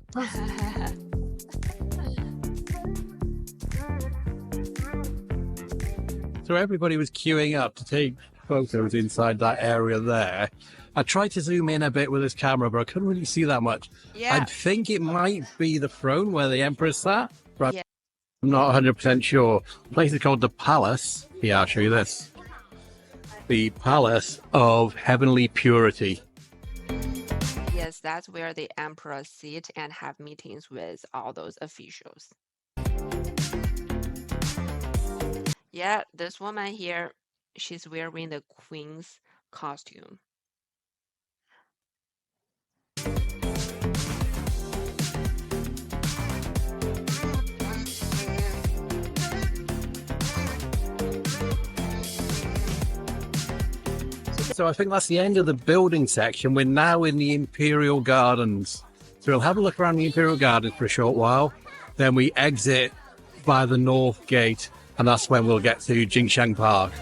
So everybody was queuing up to take photos inside that area there. I tried to zoom in a bit with this camera, but I couldn't really see that much. Yeah. I think it might be the throne where the emperor sat, but Yeah. I'm not 100% sure. The place is called the Palace. Yeah, I'll show you this. The Palace of Heavenly Purity. Yes, that's where the emperor sit and have meetings with all those officials. Yeah, this woman here, she's wearing the queen's costume. So I think that's the end of the building section. We're now in the Imperial Gardens. So we'll have a look around the Imperial Gardens for a short while. Then we exit by the North Gate, and that's when we'll get to Jingshan Park.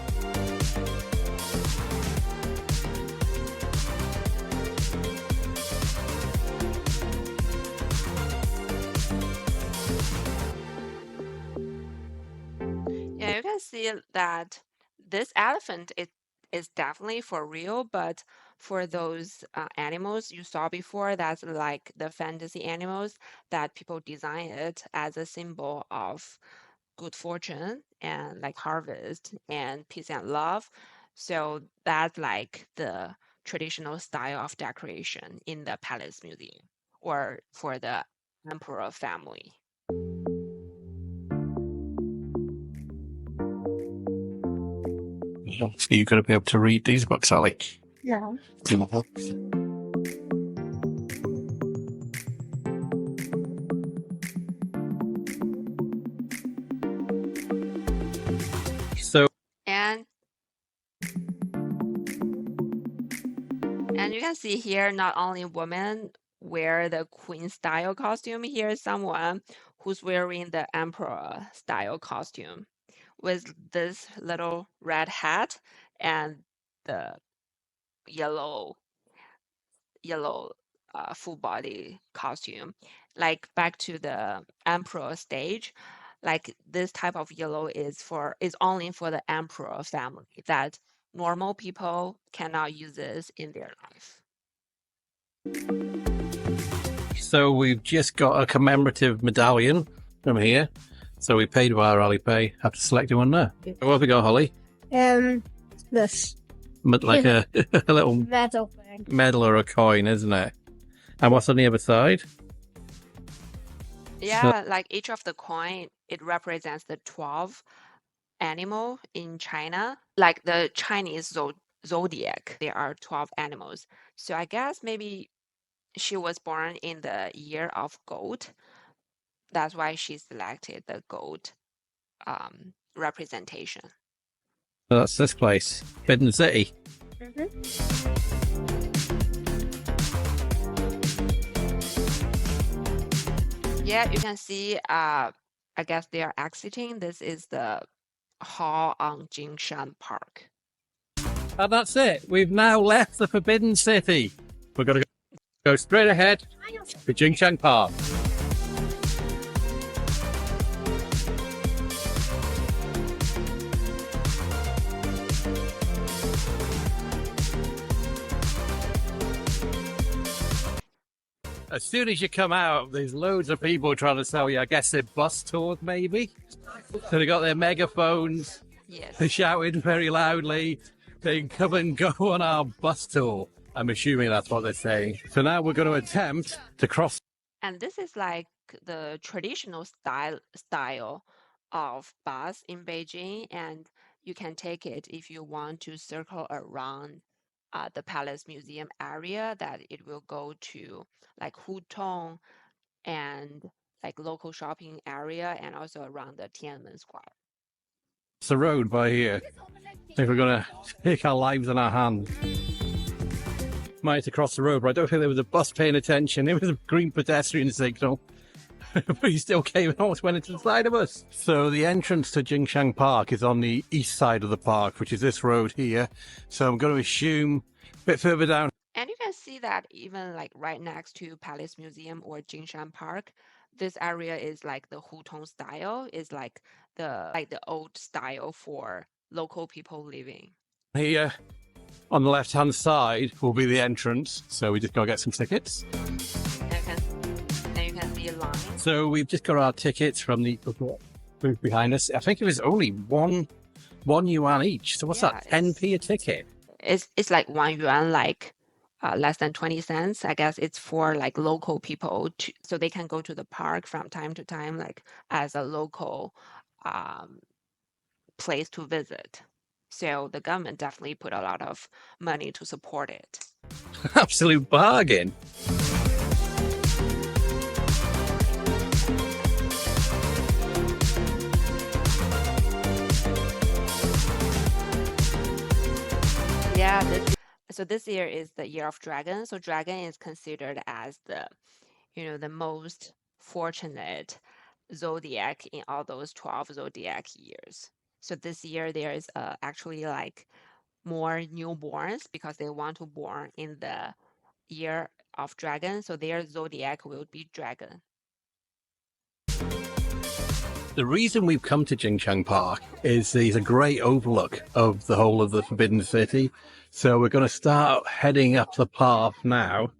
see that this elephant is definitely for real, but for those animals you saw before, that's like the fantasy animals that people design it as a symbol of good fortune and like harvest and peace and love. So that's like the traditional style of decoration in the Palace Museum or for the emperor family. So you're going to be able to read these books, Ali? No. So And you can see here, not only women wear the queen style costume, here's someone who's wearing the emperor style costume with this little red hat and the yellow full body costume. Like back to the emperor stage, like this type of yellow is only for the emperor family, that normal people cannot use this in their life. So we've just got a commemorative medallion from here. So we paid via Alipay. Have to select one there. What have we got, Holly? This Like a little metal thing. medal or a coin, isn't it? And what's on the other side? Yeah, like each of the coin, it represents the 12 animal in China. Like the Chinese zodiac, there are 12 animals. So I guess maybe she was born in the year of goat. That's why she selected the goat representation. So that's this place, Forbidden City. Yeah, you can see, I guess they are exiting. This is the hall on Jingshan Park. And that's it. We've now left the Forbidden City. We're going to go straight ahead to Jingshan Park. As soon as you come out, there's loads of people trying to sell you, I guess, their bus tours, maybe. So they got their megaphones. Yes. They're shouting very loudly, saying, "Come and go on our bus tour." I'm assuming that's what they're saying. So now we're going to attempt to cross. And this is like the traditional style of bus in Beijing, and you can take it if you want to circle around the Palace Museum area, that it will go to like Hutong and like local shopping area and also around the Tiananmen Square. It's the road by here. If we're going to take our lives in our hands. Might have to cross the road, but I don't think there was a bus paying attention. It was a green pedestrian signal. But he still came and almost went into the side of us. So the entrance to Jingshan Park is on the east side of the park, which is this road here. So I'm going to assume a bit further down. And you can see that even like right next to Palace Museum or Jingshan Park, this area is like the Hutong style, is like the old style for local people living. Here on the left hand side will be the entrance. So we just got to get some tickets. And you can see a line. So we've just got our tickets from the booth behind us. I think it was only one yuan each. So what's that? 10p a ticket? It's like 1 yuan, like less than 20 cents. I guess it's for like local people so they can go to the park from time to time, like as a local place to visit. So the government definitely put a lot of money to support it. Absolute bargain. Yeah, so this year is the year of dragon. So dragon is considered as the most fortunate zodiac in all those 12 zodiac years. So this year there is actually like more newborns because they want to born in the year of dragon. So their zodiac will be dragon. The reason we've come to Jingshan Park is there's a great overlook of the whole of the Forbidden City. So we're going to start heading up the path now.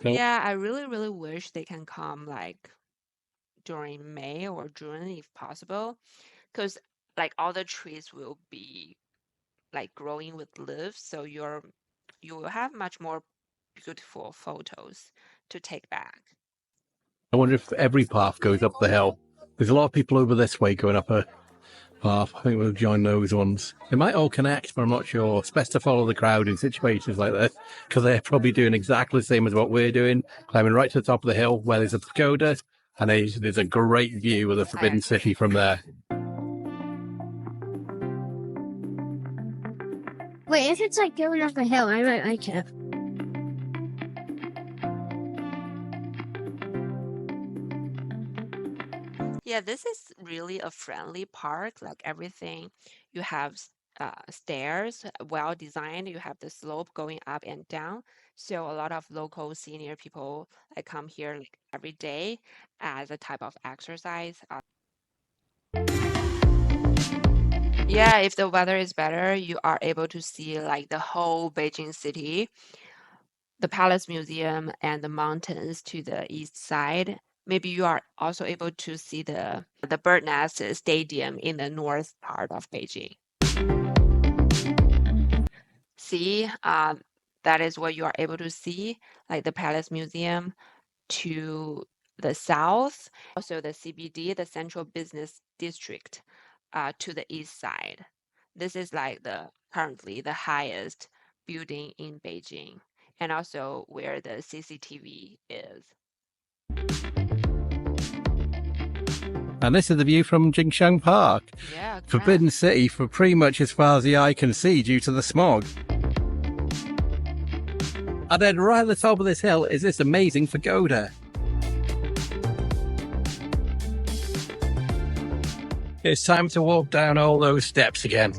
Yeah, I really, really wish they can come like during May or June if possible, because like all the trees will be like growing with leaves, so you will have much more beautiful photos to take back. I wonder if every path goes up the hill. There's a lot of people over this way going up a path. I think we'll join those ones. They might all connect, but I'm not sure. It's best to follow the crowd in situations like this because they're probably doing exactly the same as what we're doing, climbing right to the top of the hill where there's a pagoda, and there's a great view of the Forbidden City from there. Wait, if it's like going up a hill, I might like it. Yeah, this is really a friendly park. Like everything, you have stairs, well designed. You have the slope going up and down. So a lot of local senior people like come here like every day as a type of exercise. Yeah, if the weather is better, you are able to see like the whole Beijing city, the Palace Museum, and the mountains to the east side. Maybe you are also able to see the Bird Nest Stadium in the north part of Beijing. See, that is what you are able to see, like the Palace Museum to the south, also the CBD, the Central Business District, to the east side. This is like currently the highest building in Beijing, and also where the CCTV is. And this is the view from Jingshan Park. Yeah, Forbidden City for pretty much as far as the eye can see due to the smog. And then right at the top of this hill is this amazing pagoda. It's time to walk down all those steps again.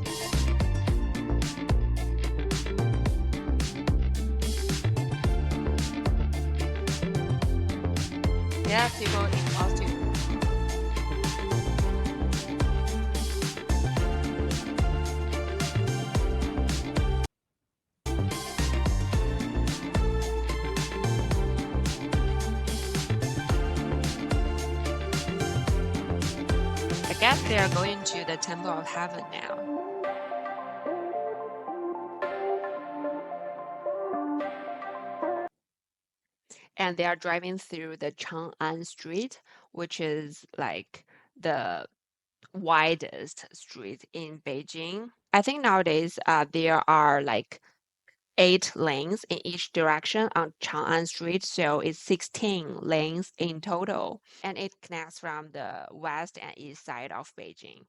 Yeah, people in costume. I guess they are going to the Temple of Heaven now. And they are driving through the Chang'an Street, which is like the widest street in Beijing. I think nowadays there are like 8 lanes in each direction on Chang'an Street, so it's 16 lanes in total. And it connects from the west and east side of Beijing,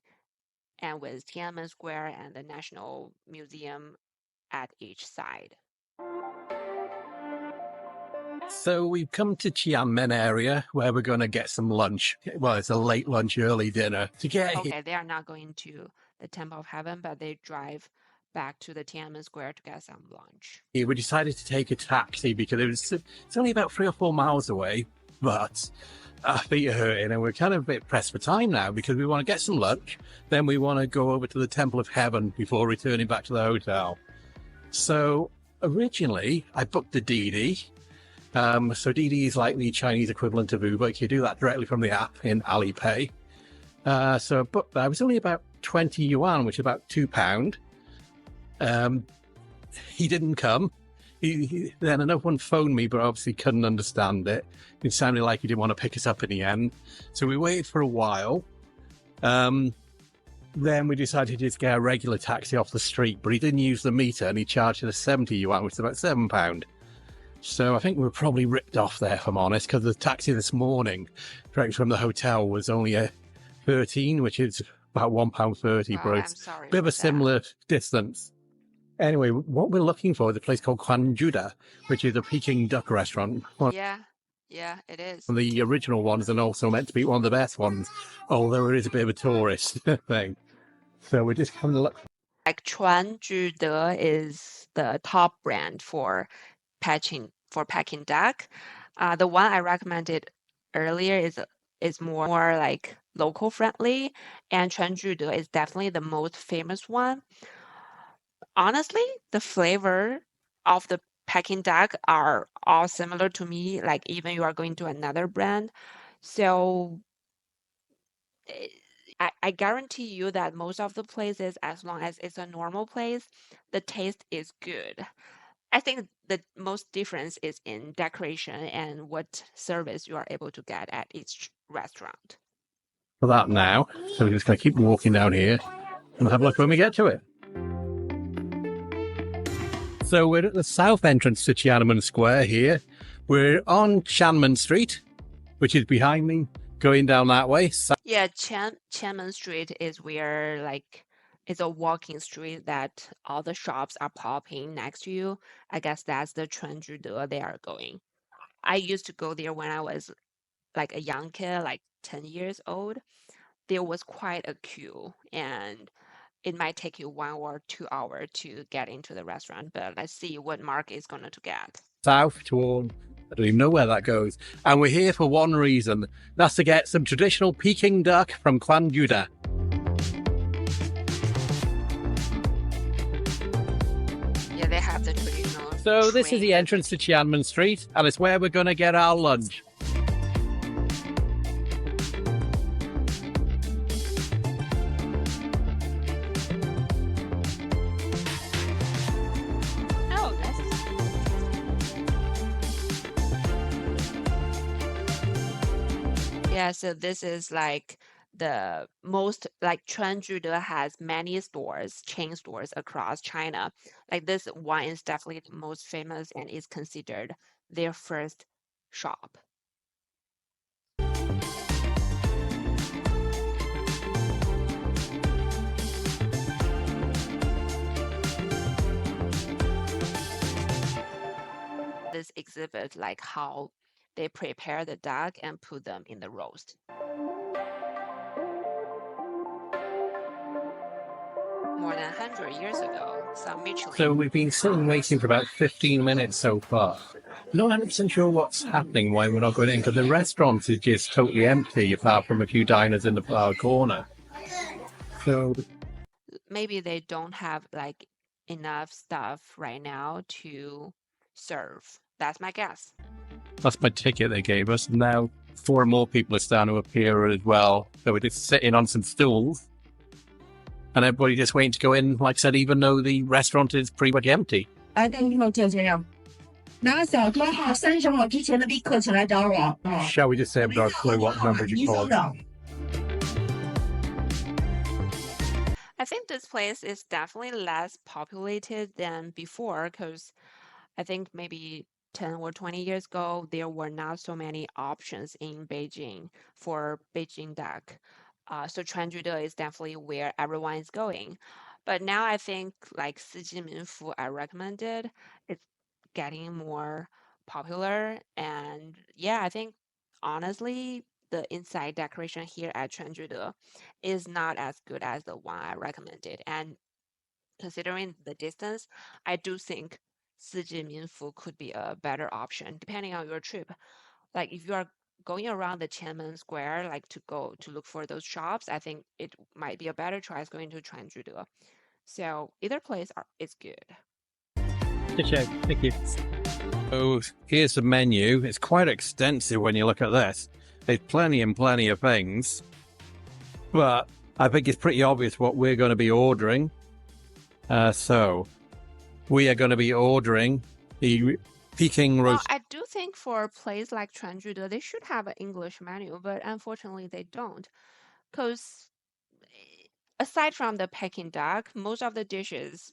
and with Tiananmen Square and the National Museum at each side. So we've come to Qianmen area where we're going to get some lunch. Well, it's a late lunch, early dinner. To get here, Okay, they are not going to the Temple of Heaven, but they drive back to the Tiananmen Square to get some lunch. we decided to take a taxi because it's only about 3 or 4 miles away, but our feet are hurting and we're kind of a bit pressed for time now because we want to get some lunch. Then we want to go over to the Temple of Heaven before returning back to the hotel. So originally I booked the Didi. So Didi is like the Chinese equivalent of Uber. You can do that directly from the app in Alipay. So but I was only about 20 yuan, which is about £2. He didn't come. Then another one phoned me, but obviously couldn't understand it. It sounded like he didn't want to pick us up in the end. So we waited for a while. Then we decided to just get a regular taxi off the street, but he didn't use the meter and he charged us 70 yuan, which is about £7. So I think we were probably ripped off there, if I'm honest, because the taxi this morning, direct from the hotel, was only a 13, which is about £1.30, Wow, but I'm it's sorry a bit of for a similar distance. Anyway, what we're looking for is a place called Juda, which is a Peking duck restaurant. One that. Yeah, it is. of the original ones and also meant to be one of the best ones, although it is a bit of a tourist thing. So we're just having a look. Like Chuanjude is the top brand for Peking duck. The one I recommended earlier is is more like local friendly, and Chunjude is definitely the most famous one. Honestly, the flavor of the Peking duck are all similar to me, like even you are going to another brand. So eh, I guarantee you that most of the places, as long as it's a normal place, the taste is good. I think the most difference is in decoration and what service you are able to get at each restaurant. For that now. So we're just going to keep walking down here and have a look when we get to it. So we're at the south entrance to Tiananmen Square here. We're on Qianmen Street, which is behind me, going down that way. Yeah, Qianmen Street is where like it's a walking street that all the shops are popping next to you. I guess that's the Chunjude they are going. I used to go there when I was like a young kid, like 10 years old. There was quite a queue, and it might take you 1 or 2 hours to get into the restaurant, but let's see what Mark is going to get. South toward, I don't even know where that goes. And we're here for one reason. That's to get some traditional Peking duck from Qianmen. Yeah, they have the traditional. So this is the entrance to Tiananmen Street, and it's where we're going to get our lunch. Oh, that's yeah. So this is like the most like Chunjude has many stores, chain stores across China. Like this one is definitely the most famous and is considered their first shop. This exhibit like how they prepare the duck and put them in the roast. More than 100 years ago, some Michelin. So we've been sitting waiting for about 15 minutes so far. Not 100% sure what's happening, why we're not going in, because the restaurant is just totally empty apart from a few diners in the far corner. So maybe they don't have like enough stuff right now to serve. That's my guess. that's my ticket they gave us. Now 4 more people are starting to appear as well. So we're just sitting on some stools. And everybody just waiting to go in, like I said, even though the restaurant is pretty much empty. 来登记后就这样。拿小桌号30号之前的立刻请来找我。 Shall we just say I've got a clue what number you 您 called? 稍等。 I think this place is definitely less populated than before because I think maybe 10 or 20 years ago, there were not so many options in Beijing for Beijing duck. So Chuanjude is definitely where everyone is going. But now I think like Fu I recommended, it's getting more popular. And yeah, I think honestly, the inside decoration here at Chuanjude is not as good as the one I recommended. And considering the distance, I do think Fu could be a better option depending on your trip. Like if you are going around the Qianmen Square, like to go to look for those shops, I think it might be a better choice going to Chuanjude. So either place is good. Thank you. So here's the menu. It's quite extensive when you look at this. There's plenty and plenty of things. But I think it's pretty obvious what we're going to be ordering. So we are going to be ordering the Peking roast. Well, I do think for a place like Chuanjude, they should have an English menu, but unfortunately they don't. Because aside from the Peking duck, most of the dishes,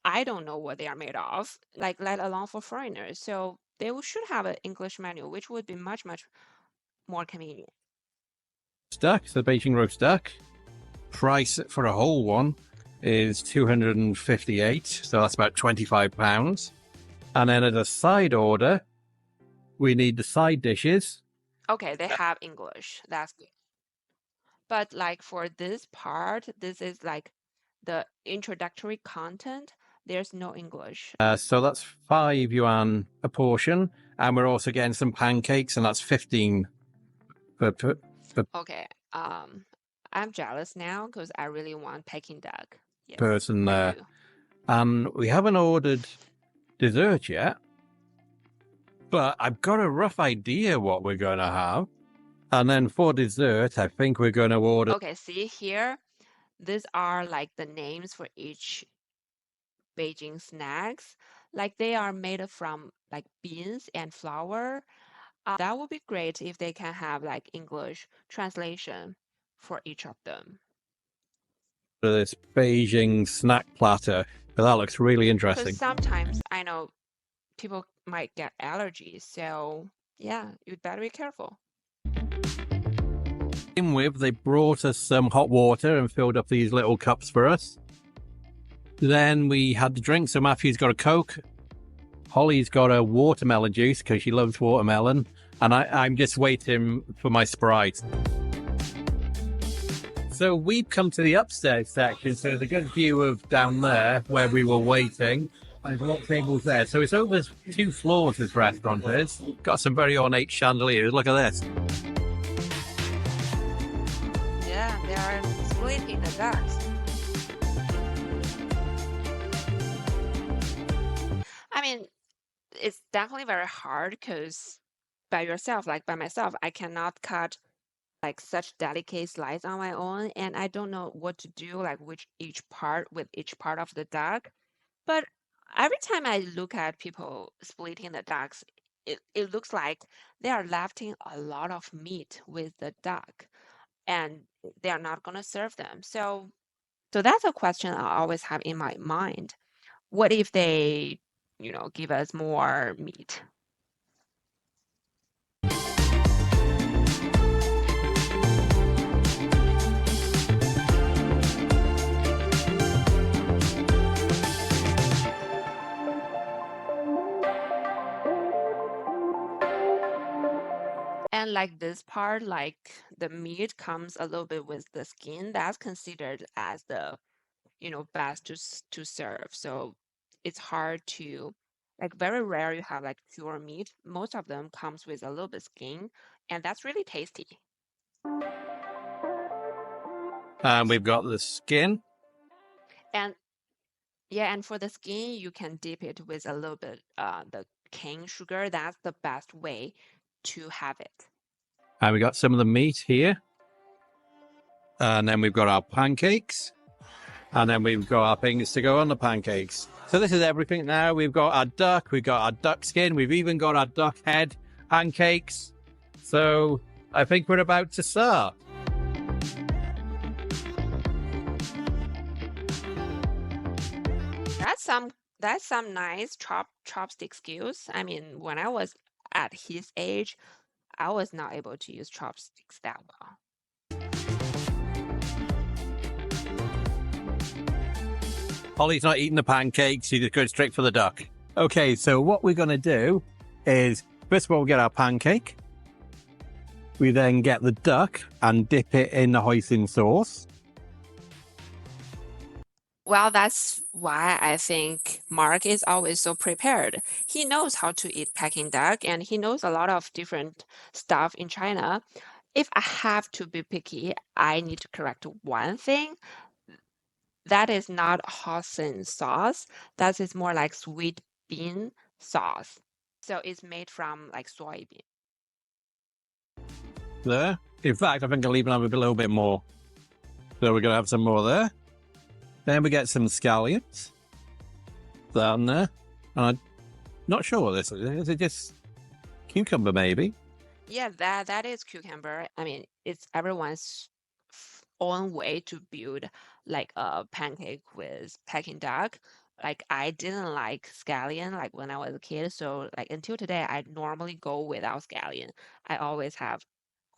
I don't know what they are made of, like let alone for foreigners. So they should have an English menu, which would be much, much more convenient. Duck, so Beijing roast duck. Price for a whole one is 258, so that's about £25. And then as a side order, we need the side dishes. Okay, they have English. That's good. But like for this part, this is like the introductory content. There's no English. So that's 5 yuan a portion. And we're also getting some pancakes, and that's 15 But Okay. I'm jealous now because I really want Peking duck. Yes, person I there. do. And we haven't ordered dessert yet, but I've got a rough idea what we're going to have. And then for dessert, I think we're going to order. Okay, see here, these are like the names for each Beijing snacks. Like they are made from like beans and flour. That would be great if they can have like English translation for each of them. This Beijing snack platter. That looks really Because interesting. sometimes I know people might get allergies, so yeah, you'd better be careful. In with, they brought us some hot water and filled up these little cups for us. Then we had the drink. So Matthew's got a Coke. Holly's got a watermelon juice because she loves watermelon. And I'm just waiting for my Sprite. So we've come to the upstairs section. So there's a good view of down there where we were waiting. There's a lot of tables there. So it's over 2 floors, this restaurant is. Got some very ornate chandeliers. Look at this. Yeah, they are splitting the ducks. I mean, it's definitely very hard because by yourself, like by myself, I cannot cut like such delicate slice on my own, and I don't know what to do, like each part with each part of the duck. But every time I look at people splitting the ducks, it looks like they are lefting a lot of meat with the duck, and they are not going to serve them. So that's a question I always have in my mind. What if they, give us more meat? And like this part, like the meat comes a little bit with the skin, that's considered as the, best to serve. So it's hard to, like very rare you have like pure meat. Most of them comes with a little bit skin, and that's really tasty. And we've got the skin. And yeah, and for the skin, you can dip it with a little bit the cane sugar. That's the best way to have it. And we got some of the meat here. And then we've got our pancakes. And then we've got our things to go on the pancakes. So this is everything now. We've got our duck. We've got our duck skin. We've even got our duck head pancakes. So I think we're about to start. That's some nice chopstick skills. I mean, when I was at his age, I was not able to use chopsticks that well. Holly's not eating the pancakes. She just goes straight for the duck. Okay, so what we're going to do is, first of all, we get our pancake. We then get the duck and dip it in the hoisin sauce. Well, that's why I think Mark is always so prepared. He knows how to eat Peking duck and he knows a lot of different stuff in China. If I have to be picky, I need to correct one thing. That is not hoisin sauce. That is more like sweet bean sauce. So it's made from like soybean. There. In fact, I think I'll even have a little bit more. So we're going to have some more there. Then we get some scallions down there. I'm not sure what this is. Is it just cucumber, maybe? Yeah, that is cucumber. I mean, it's everyone's own way to build like a pancake with Peking duck. Like I didn't like scallion like when I was a kid, so like until today I normally go without scallion. I always have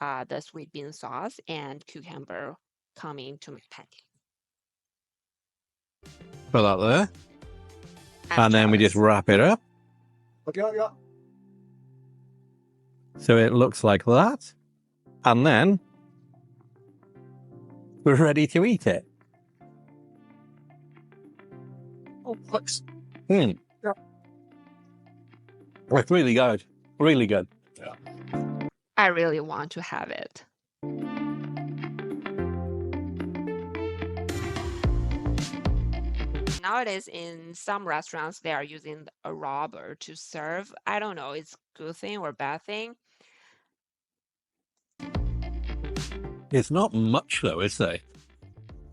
the sweet bean sauce and cucumber coming to my pancake. Put that there. I'm And then we just jealous. wrap it up. So it looks like that. And then we're ready to eat it. Oh, looks. Mm. Yeah. It's really good. Really good. I really want to have it. Nowadays, in some restaurants, they are using a rubber to serve. I don't know, it's good thing or bad thing. It's not much though, is there?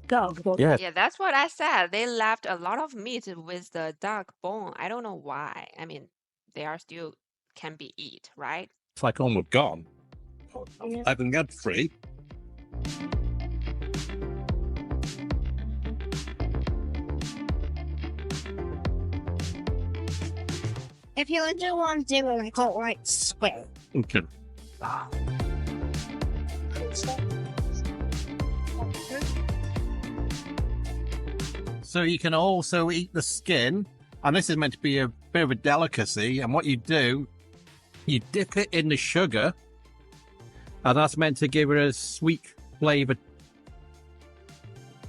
Dog. Yeah. Yeah, that's what I said. They left a lot of meat with the duck bone. I don't know why. I mean, they are still can be eat, right? It's like almost gone. I haven't got free. If you do want to do it, I call it right square. Okay. So you can also eat the skin, and this is meant to be a bit of a delicacy. And what you do, you dip it in the sugar, and that's meant to give it a sweet flavour.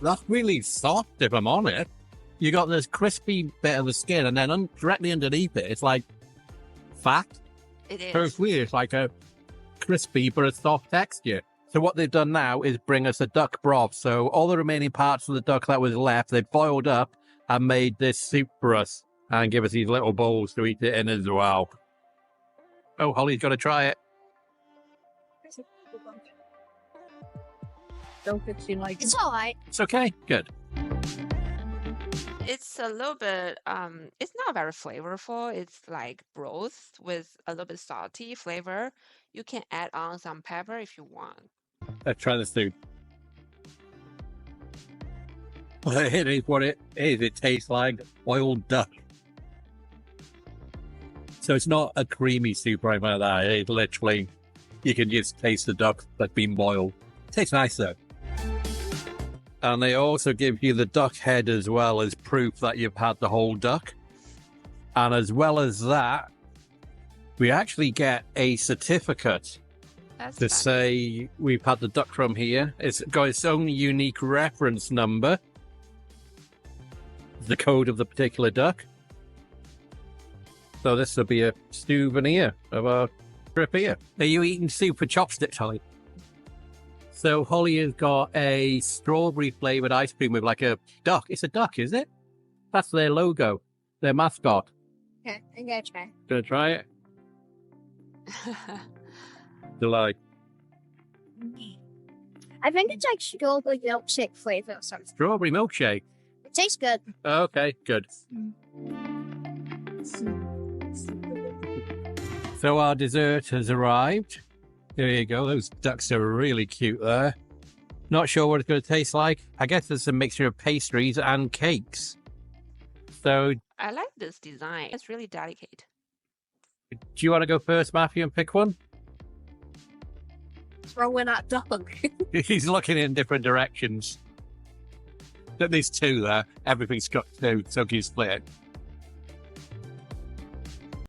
That's really soft, if I'm honest. You got this crispy bit of the skin, and then directly underneath it, it's like fat. It So is. it's weird. It's like a crispy but a soft texture. So what they've done now is bring us a duck broth. So all the remaining parts of the duck that was left, they've boiled up and made this soup for us and give us these little bowls to eat it in as well. Oh, Holly's got to try it. Don't fix you like It's all right. It's okay. Good. It's a little bit, it's not very flavorful. It's like broth with a little bit salty flavor. You can add on some pepper if you want. Let's try the soup. It is what it is. It tastes like boiled duck. So it's not a creamy soup or anything like that. It's literally, you can just taste the duck that's been boiled. It tastes nice though. And they also give you the duck head as well as proof that you've had the whole duck. And as well as that, we actually get a certificate That's to fun. say we've had the duck from here. It's got its own unique reference number, the code of the particular duck. So this will be a souvenir of our trip here. Are you eating soup with chopsticks, Holly? So Holly has got a strawberry flavoured ice cream with like a duck. It's a duck, is it? That's their logo, their mascot. Okay, I'm gonna try. Gonna try it? Delight. I think it's like strawberry milkshake flavor or something. Strawberry milkshake. It tastes good. Okay, good. So our dessert has arrived. There you go. Those ducks are really cute there. Not sure what it's going to taste like. I guess it's a mixture of pastries and cakes. So I like this design. It's really delicate. do you want to go first, Matthew, and pick one? throw in that duck. He's looking in different directions. There's two there. Everything's got two, so can you split it?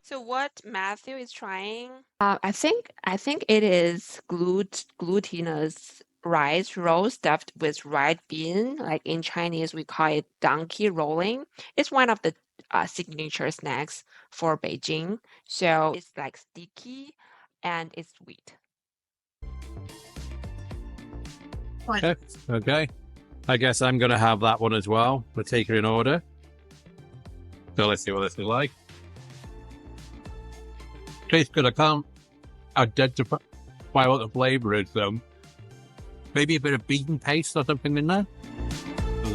So what Matthew is trying? I think it is glutinous rice roll stuffed with red bean. Like in Chinese, we call it donkey rolling. It's one of the signature snacks for Beijing. So it's like sticky and it's sweet. Okay. I guess I'm going to have that one as well. We'll take it in order. So let's see what this is like. Tastes good. I can't identify what the flavor is, though. Maybe a bit of bean paste or something in there?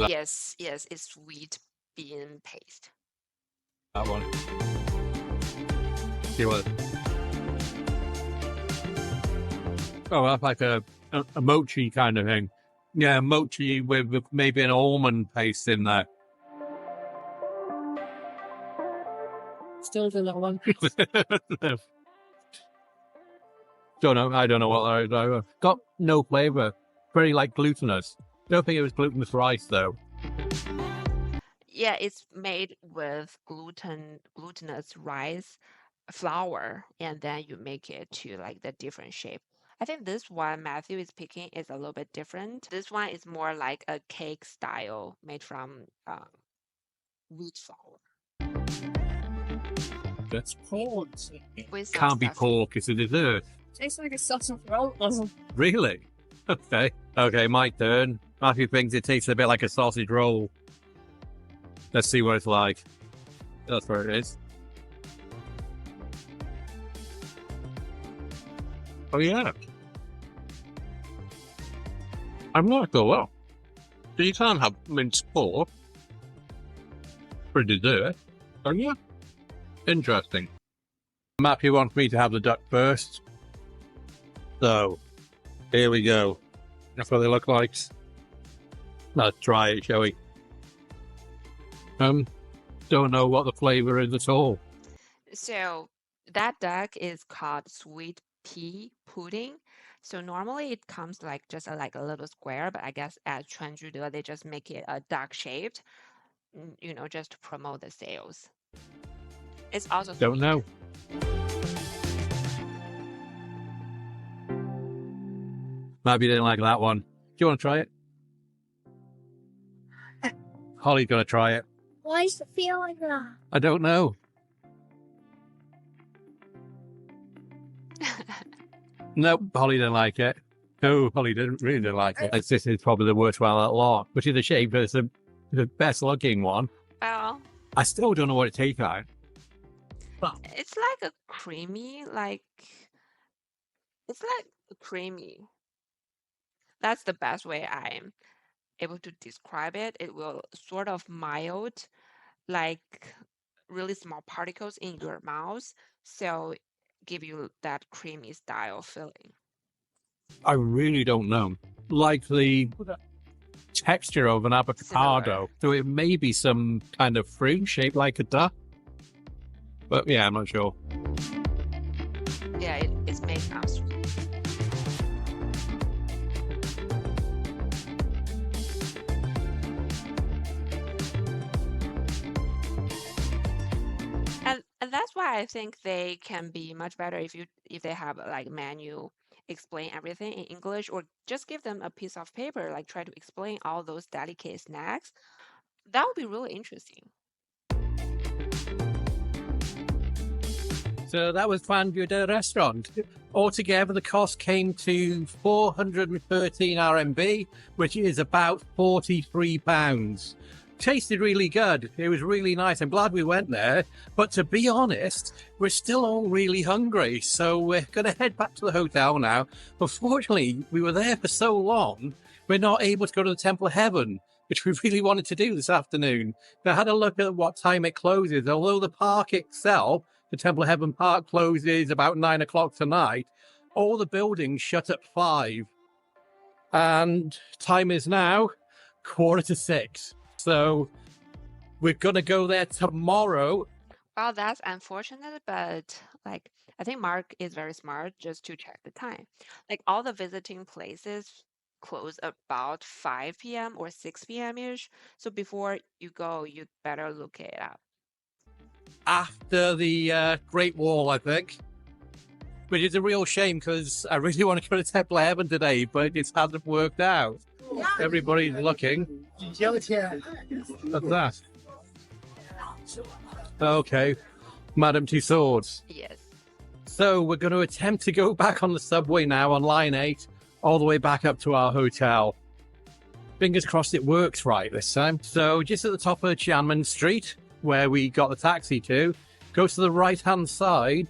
Yes, it's sweet bean paste. That one. See what? Oh, that's like a mochi kind of thing. Yeah, mochi with maybe an almond paste in there. Still the little one. I don't know what that is. Got no flavor. Very like glutinous. Don't think it was glutinous rice though. Yeah, it's made with glutinous rice flour, and then you make it to like the different shape. I think this one Matthew is picking is a little bit different. This one is more like a cake style made from wheat flour. That's pork. With some Can't be stuffing. pork. It's a dessert. Tastes like a sausage roll. Really? Okay. Okay, my turn. Matthew thinks it tastes a bit like a sausage roll. Let's see what it's like. That's where it is. Oh, yeah. I'm not go well. So you can't have minced pork for dessert. Oh, yeah. Interesting. Matthew wants me to have the duck first. So, here we go. That's what they look like. Let's try it, shall we? Don't know what the flavor is at all. So that duck is called sweet pea pudding. So normally it comes like just like a little square, but I guess at Chuanjude they just make it a duck shaped, just to promote the sales. It's also Don't sweet. know. Maybe you didn't like that one. Do you want to try it? Holly's going to try it. Why does it feel like that? I don't know. Nope, Holly didn't like it. No, Holly really didn't like it. This is probably the worst one of that lot, which is a shame because it's the best looking one. Well, I still don't know what it tastes like. it's like a creamy, it's like creamy. That's the best way I'm able to describe it. It will sort of mild, like really small particles in your mouth, so give you that creamy style feeling. I really don't know. Like the texture of an avocado. Similar. So it may be some kind of fruit shaped like a duck. But yeah, I'm not sure. Yeah, it's made from sweet. And that's why I think they can be much better if they have like menu explain everything in English, or just give them a piece of paper, like try to explain all those delicate snacks. That would be really interesting. So that was Fanjude restaurant. Altogether, the cost came to 413 RMB, which is about £43. Tasted really good. It was really nice. I'm glad we went there. But to be honest, we're still all really hungry. So we're going to head back to the hotel now. Unfortunately, we were there for so long, we're not able to go to the Temple of Heaven, which we really wanted to do this afternoon. I had a look at what time it closes. Although the park itself, the Temple of Heaven Park, closes about 9 o'clock tonight, all the buildings shut at 5. And time is now 5:45. So we're going to go there tomorrow. Well, that's unfortunate, but like I think Mark is very smart just to check the time. Like all the visiting places close about 5 p.m. or 6 p.m. ish. So before you go, you better look it up. After the Great Wall, I think. Which is a real shame because I really want to go to Temple of Heaven today, but it just hasn't worked out. Everybody's looking at that. Okay, Madame Tussauds. Yes. So we're going to attempt to go back on the subway now on line 8, all the way back up to our hotel. Fingers crossed it works right this time. So just at the top of Qianmen Street, where we got the taxi to, go to the right-hand side,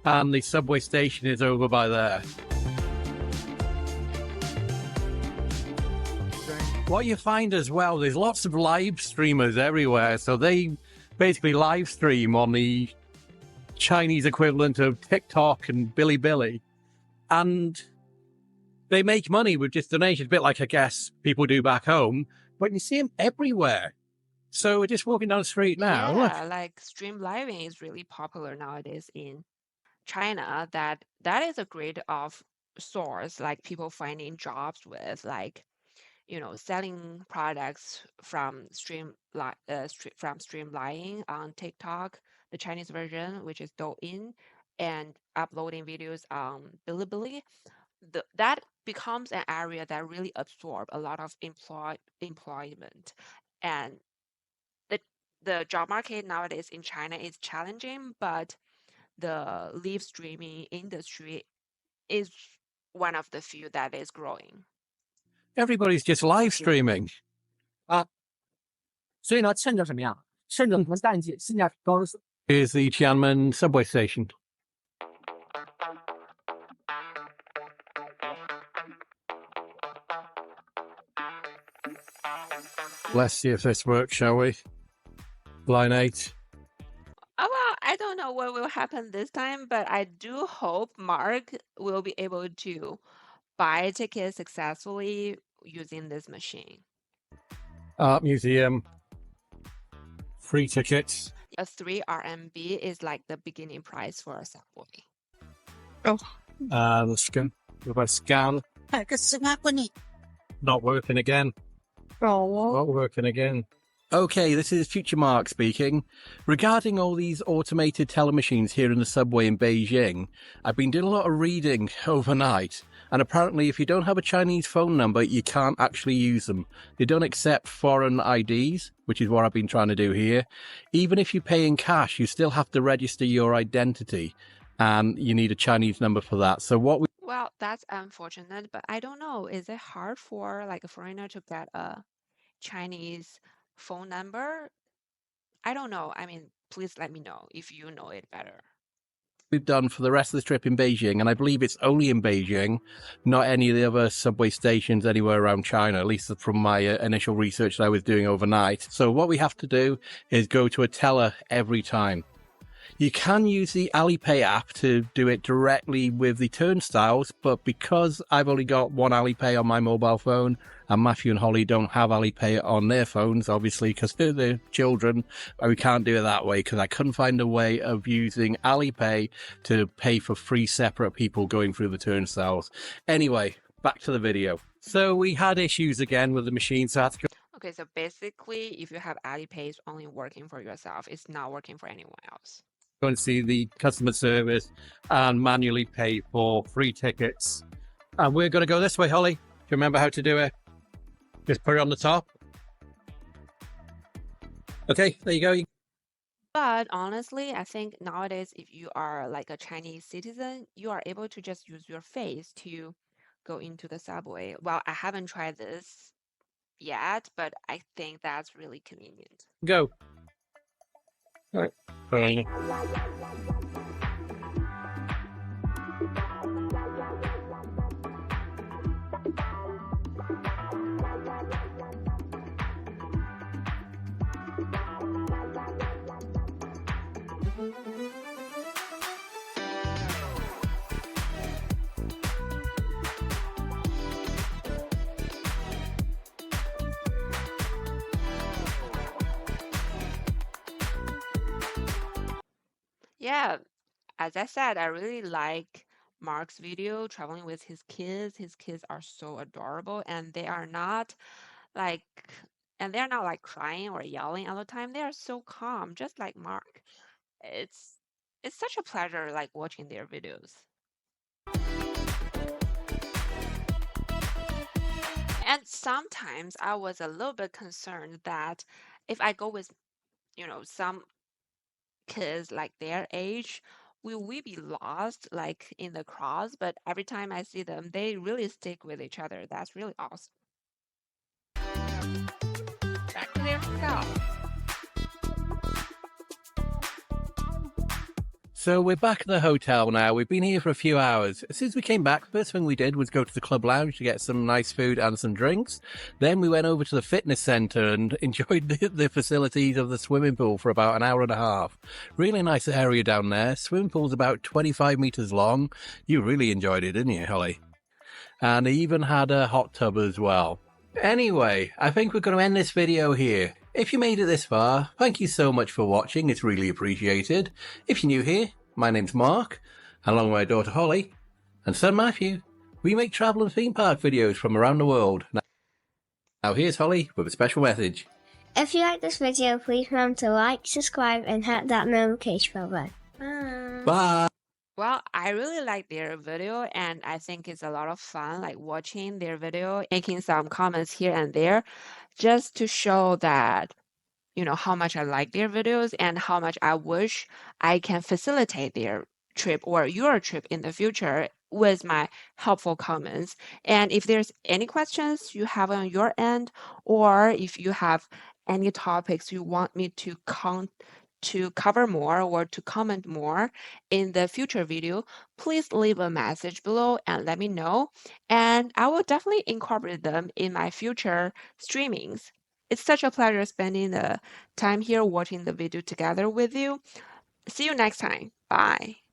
and the subway station is over by there. What you find as well, there's lots of live streamers everywhere. So they basically live stream on the Chinese equivalent of TikTok and Bilibili. And they make money with just donations, a bit like I guess people do back home. But you see them everywhere. So we're just walking down the street now. Yeah, Look. like stream living is really popular nowadays in China. That is a great of source, like people finding jobs with like selling products from from streamlining on TikTok, the Chinese version, which is Douyin, and uploading videos on Bilibili. That becomes an area that really absorb a lot of employment, and the job market nowadays in China is challenging, but the live streaming industry is one of the few that is growing. Everybody's just live streaming. 所以呢，趁着什么呀？趁着什么淡季，性价比高的 Here's the Qianmen subway station. Let's see if this works, shall we? Line 8. Oh, well, I don't know what will happen this time, but I do hope Mark will be able to buy tickets successfully using this machine. Art museum. Free tickets. A 3 RMB is like the beginning price for a subway. Scan. What about scan? 还有个十八公里。 Not working again. Not working again. Okay, this is Future Mark speaking. Regarding all these automated teller machines here in the subway in Beijing, I've been doing a lot of reading overnight, and apparently if you don't have a Chinese phone number, you can't actually use them. They don't accept foreign IDs, which is what I've been trying to do here. Even if you pay in cash, you still have to register your identity, and you need a Chinese number for that. So what we Well, that's unfortunate, but I don't know. Is it hard for like a foreigner to get a Chinese phone number? I don't know. I mean, please let me know if you know it better. we've done for the rest of the trip in Beijing, and I believe it's only in Beijing, not any of the other subway stations anywhere around China, at least from my initial research that I was doing overnight. So what we have to do is go to a teller every time. You can use the Alipay app to do it directly with the turnstiles, but because I've only got one Alipay on my mobile phone, and Matthew and Holly don't have Alipay on their phones, obviously, because they're children, we can't do it that way, because I couldn't find a way of using Alipay to pay for three separate people going through the turnstiles. Anyway, back to the video. So we had issues again with the machine, so I had to go. Okay, so basically, if you have Alipay, it's only working for yourself. It's not working for anyone else. Go and see the customer service and manually pay for free tickets. And we're going to go this way, Holly. Do you remember how to do it? Just put it on the top. Okay, there you go. But honestly, I think nowadays, if you are like a Chinese citizen, you are able to just use your face to go into the subway. Well, I haven't tried this yet, but I think that's really convenient. Go. All right. Yeah, as I said, I really like Mark's video traveling with his kids. His kids are so adorable, and they are not like crying or yelling all the time. They are so calm, just like Mark. It's such a pleasure like watching their videos. And sometimes I was a little bit concerned that if I go with, some kids like their age, will we be lost like in the crowds? But every time I see them, they really stick with each other. That's really awesome. Back to their hotel. So we're back at the hotel now. We've been here for a few hours. As soon as we came back, the first thing we did was go to the club lounge to get some nice food and some drinks. Then we went over to the fitness center and enjoyed the facilities of the swimming pool for about an hour and a half. Really nice area down there. Swimming pool's about 25 meters long. You really enjoyed it, didn't you, Holly? And they even had a hot tub as well. Anyway, I think we're going to end this video here. If you made it this far, thank you so much for watching. It's really appreciated. If you're new here, my name's Mark, along with my daughter Holly and son Matthew. We make travel and theme park videos from around the world. Now here's Holly with a special message. If you like this video, please remember to like, subscribe, and hit that notification bell button. Bye. Bye. Well, I really like their video, and I think it's a lot of fun, like watching their video, making some comments here and there, just to show that, how much I like their videos and how much I wish I can facilitate their trip or your trip in the future. with my helpful comments. And if there's any questions you have on your end, or if you have any topics you want me to cover more or to comment more in the future video, please leave a message below and let me know. And I will definitely incorporate them in my future streamings. It's such a pleasure spending the time here watching the video together with you. See you next time. Bye.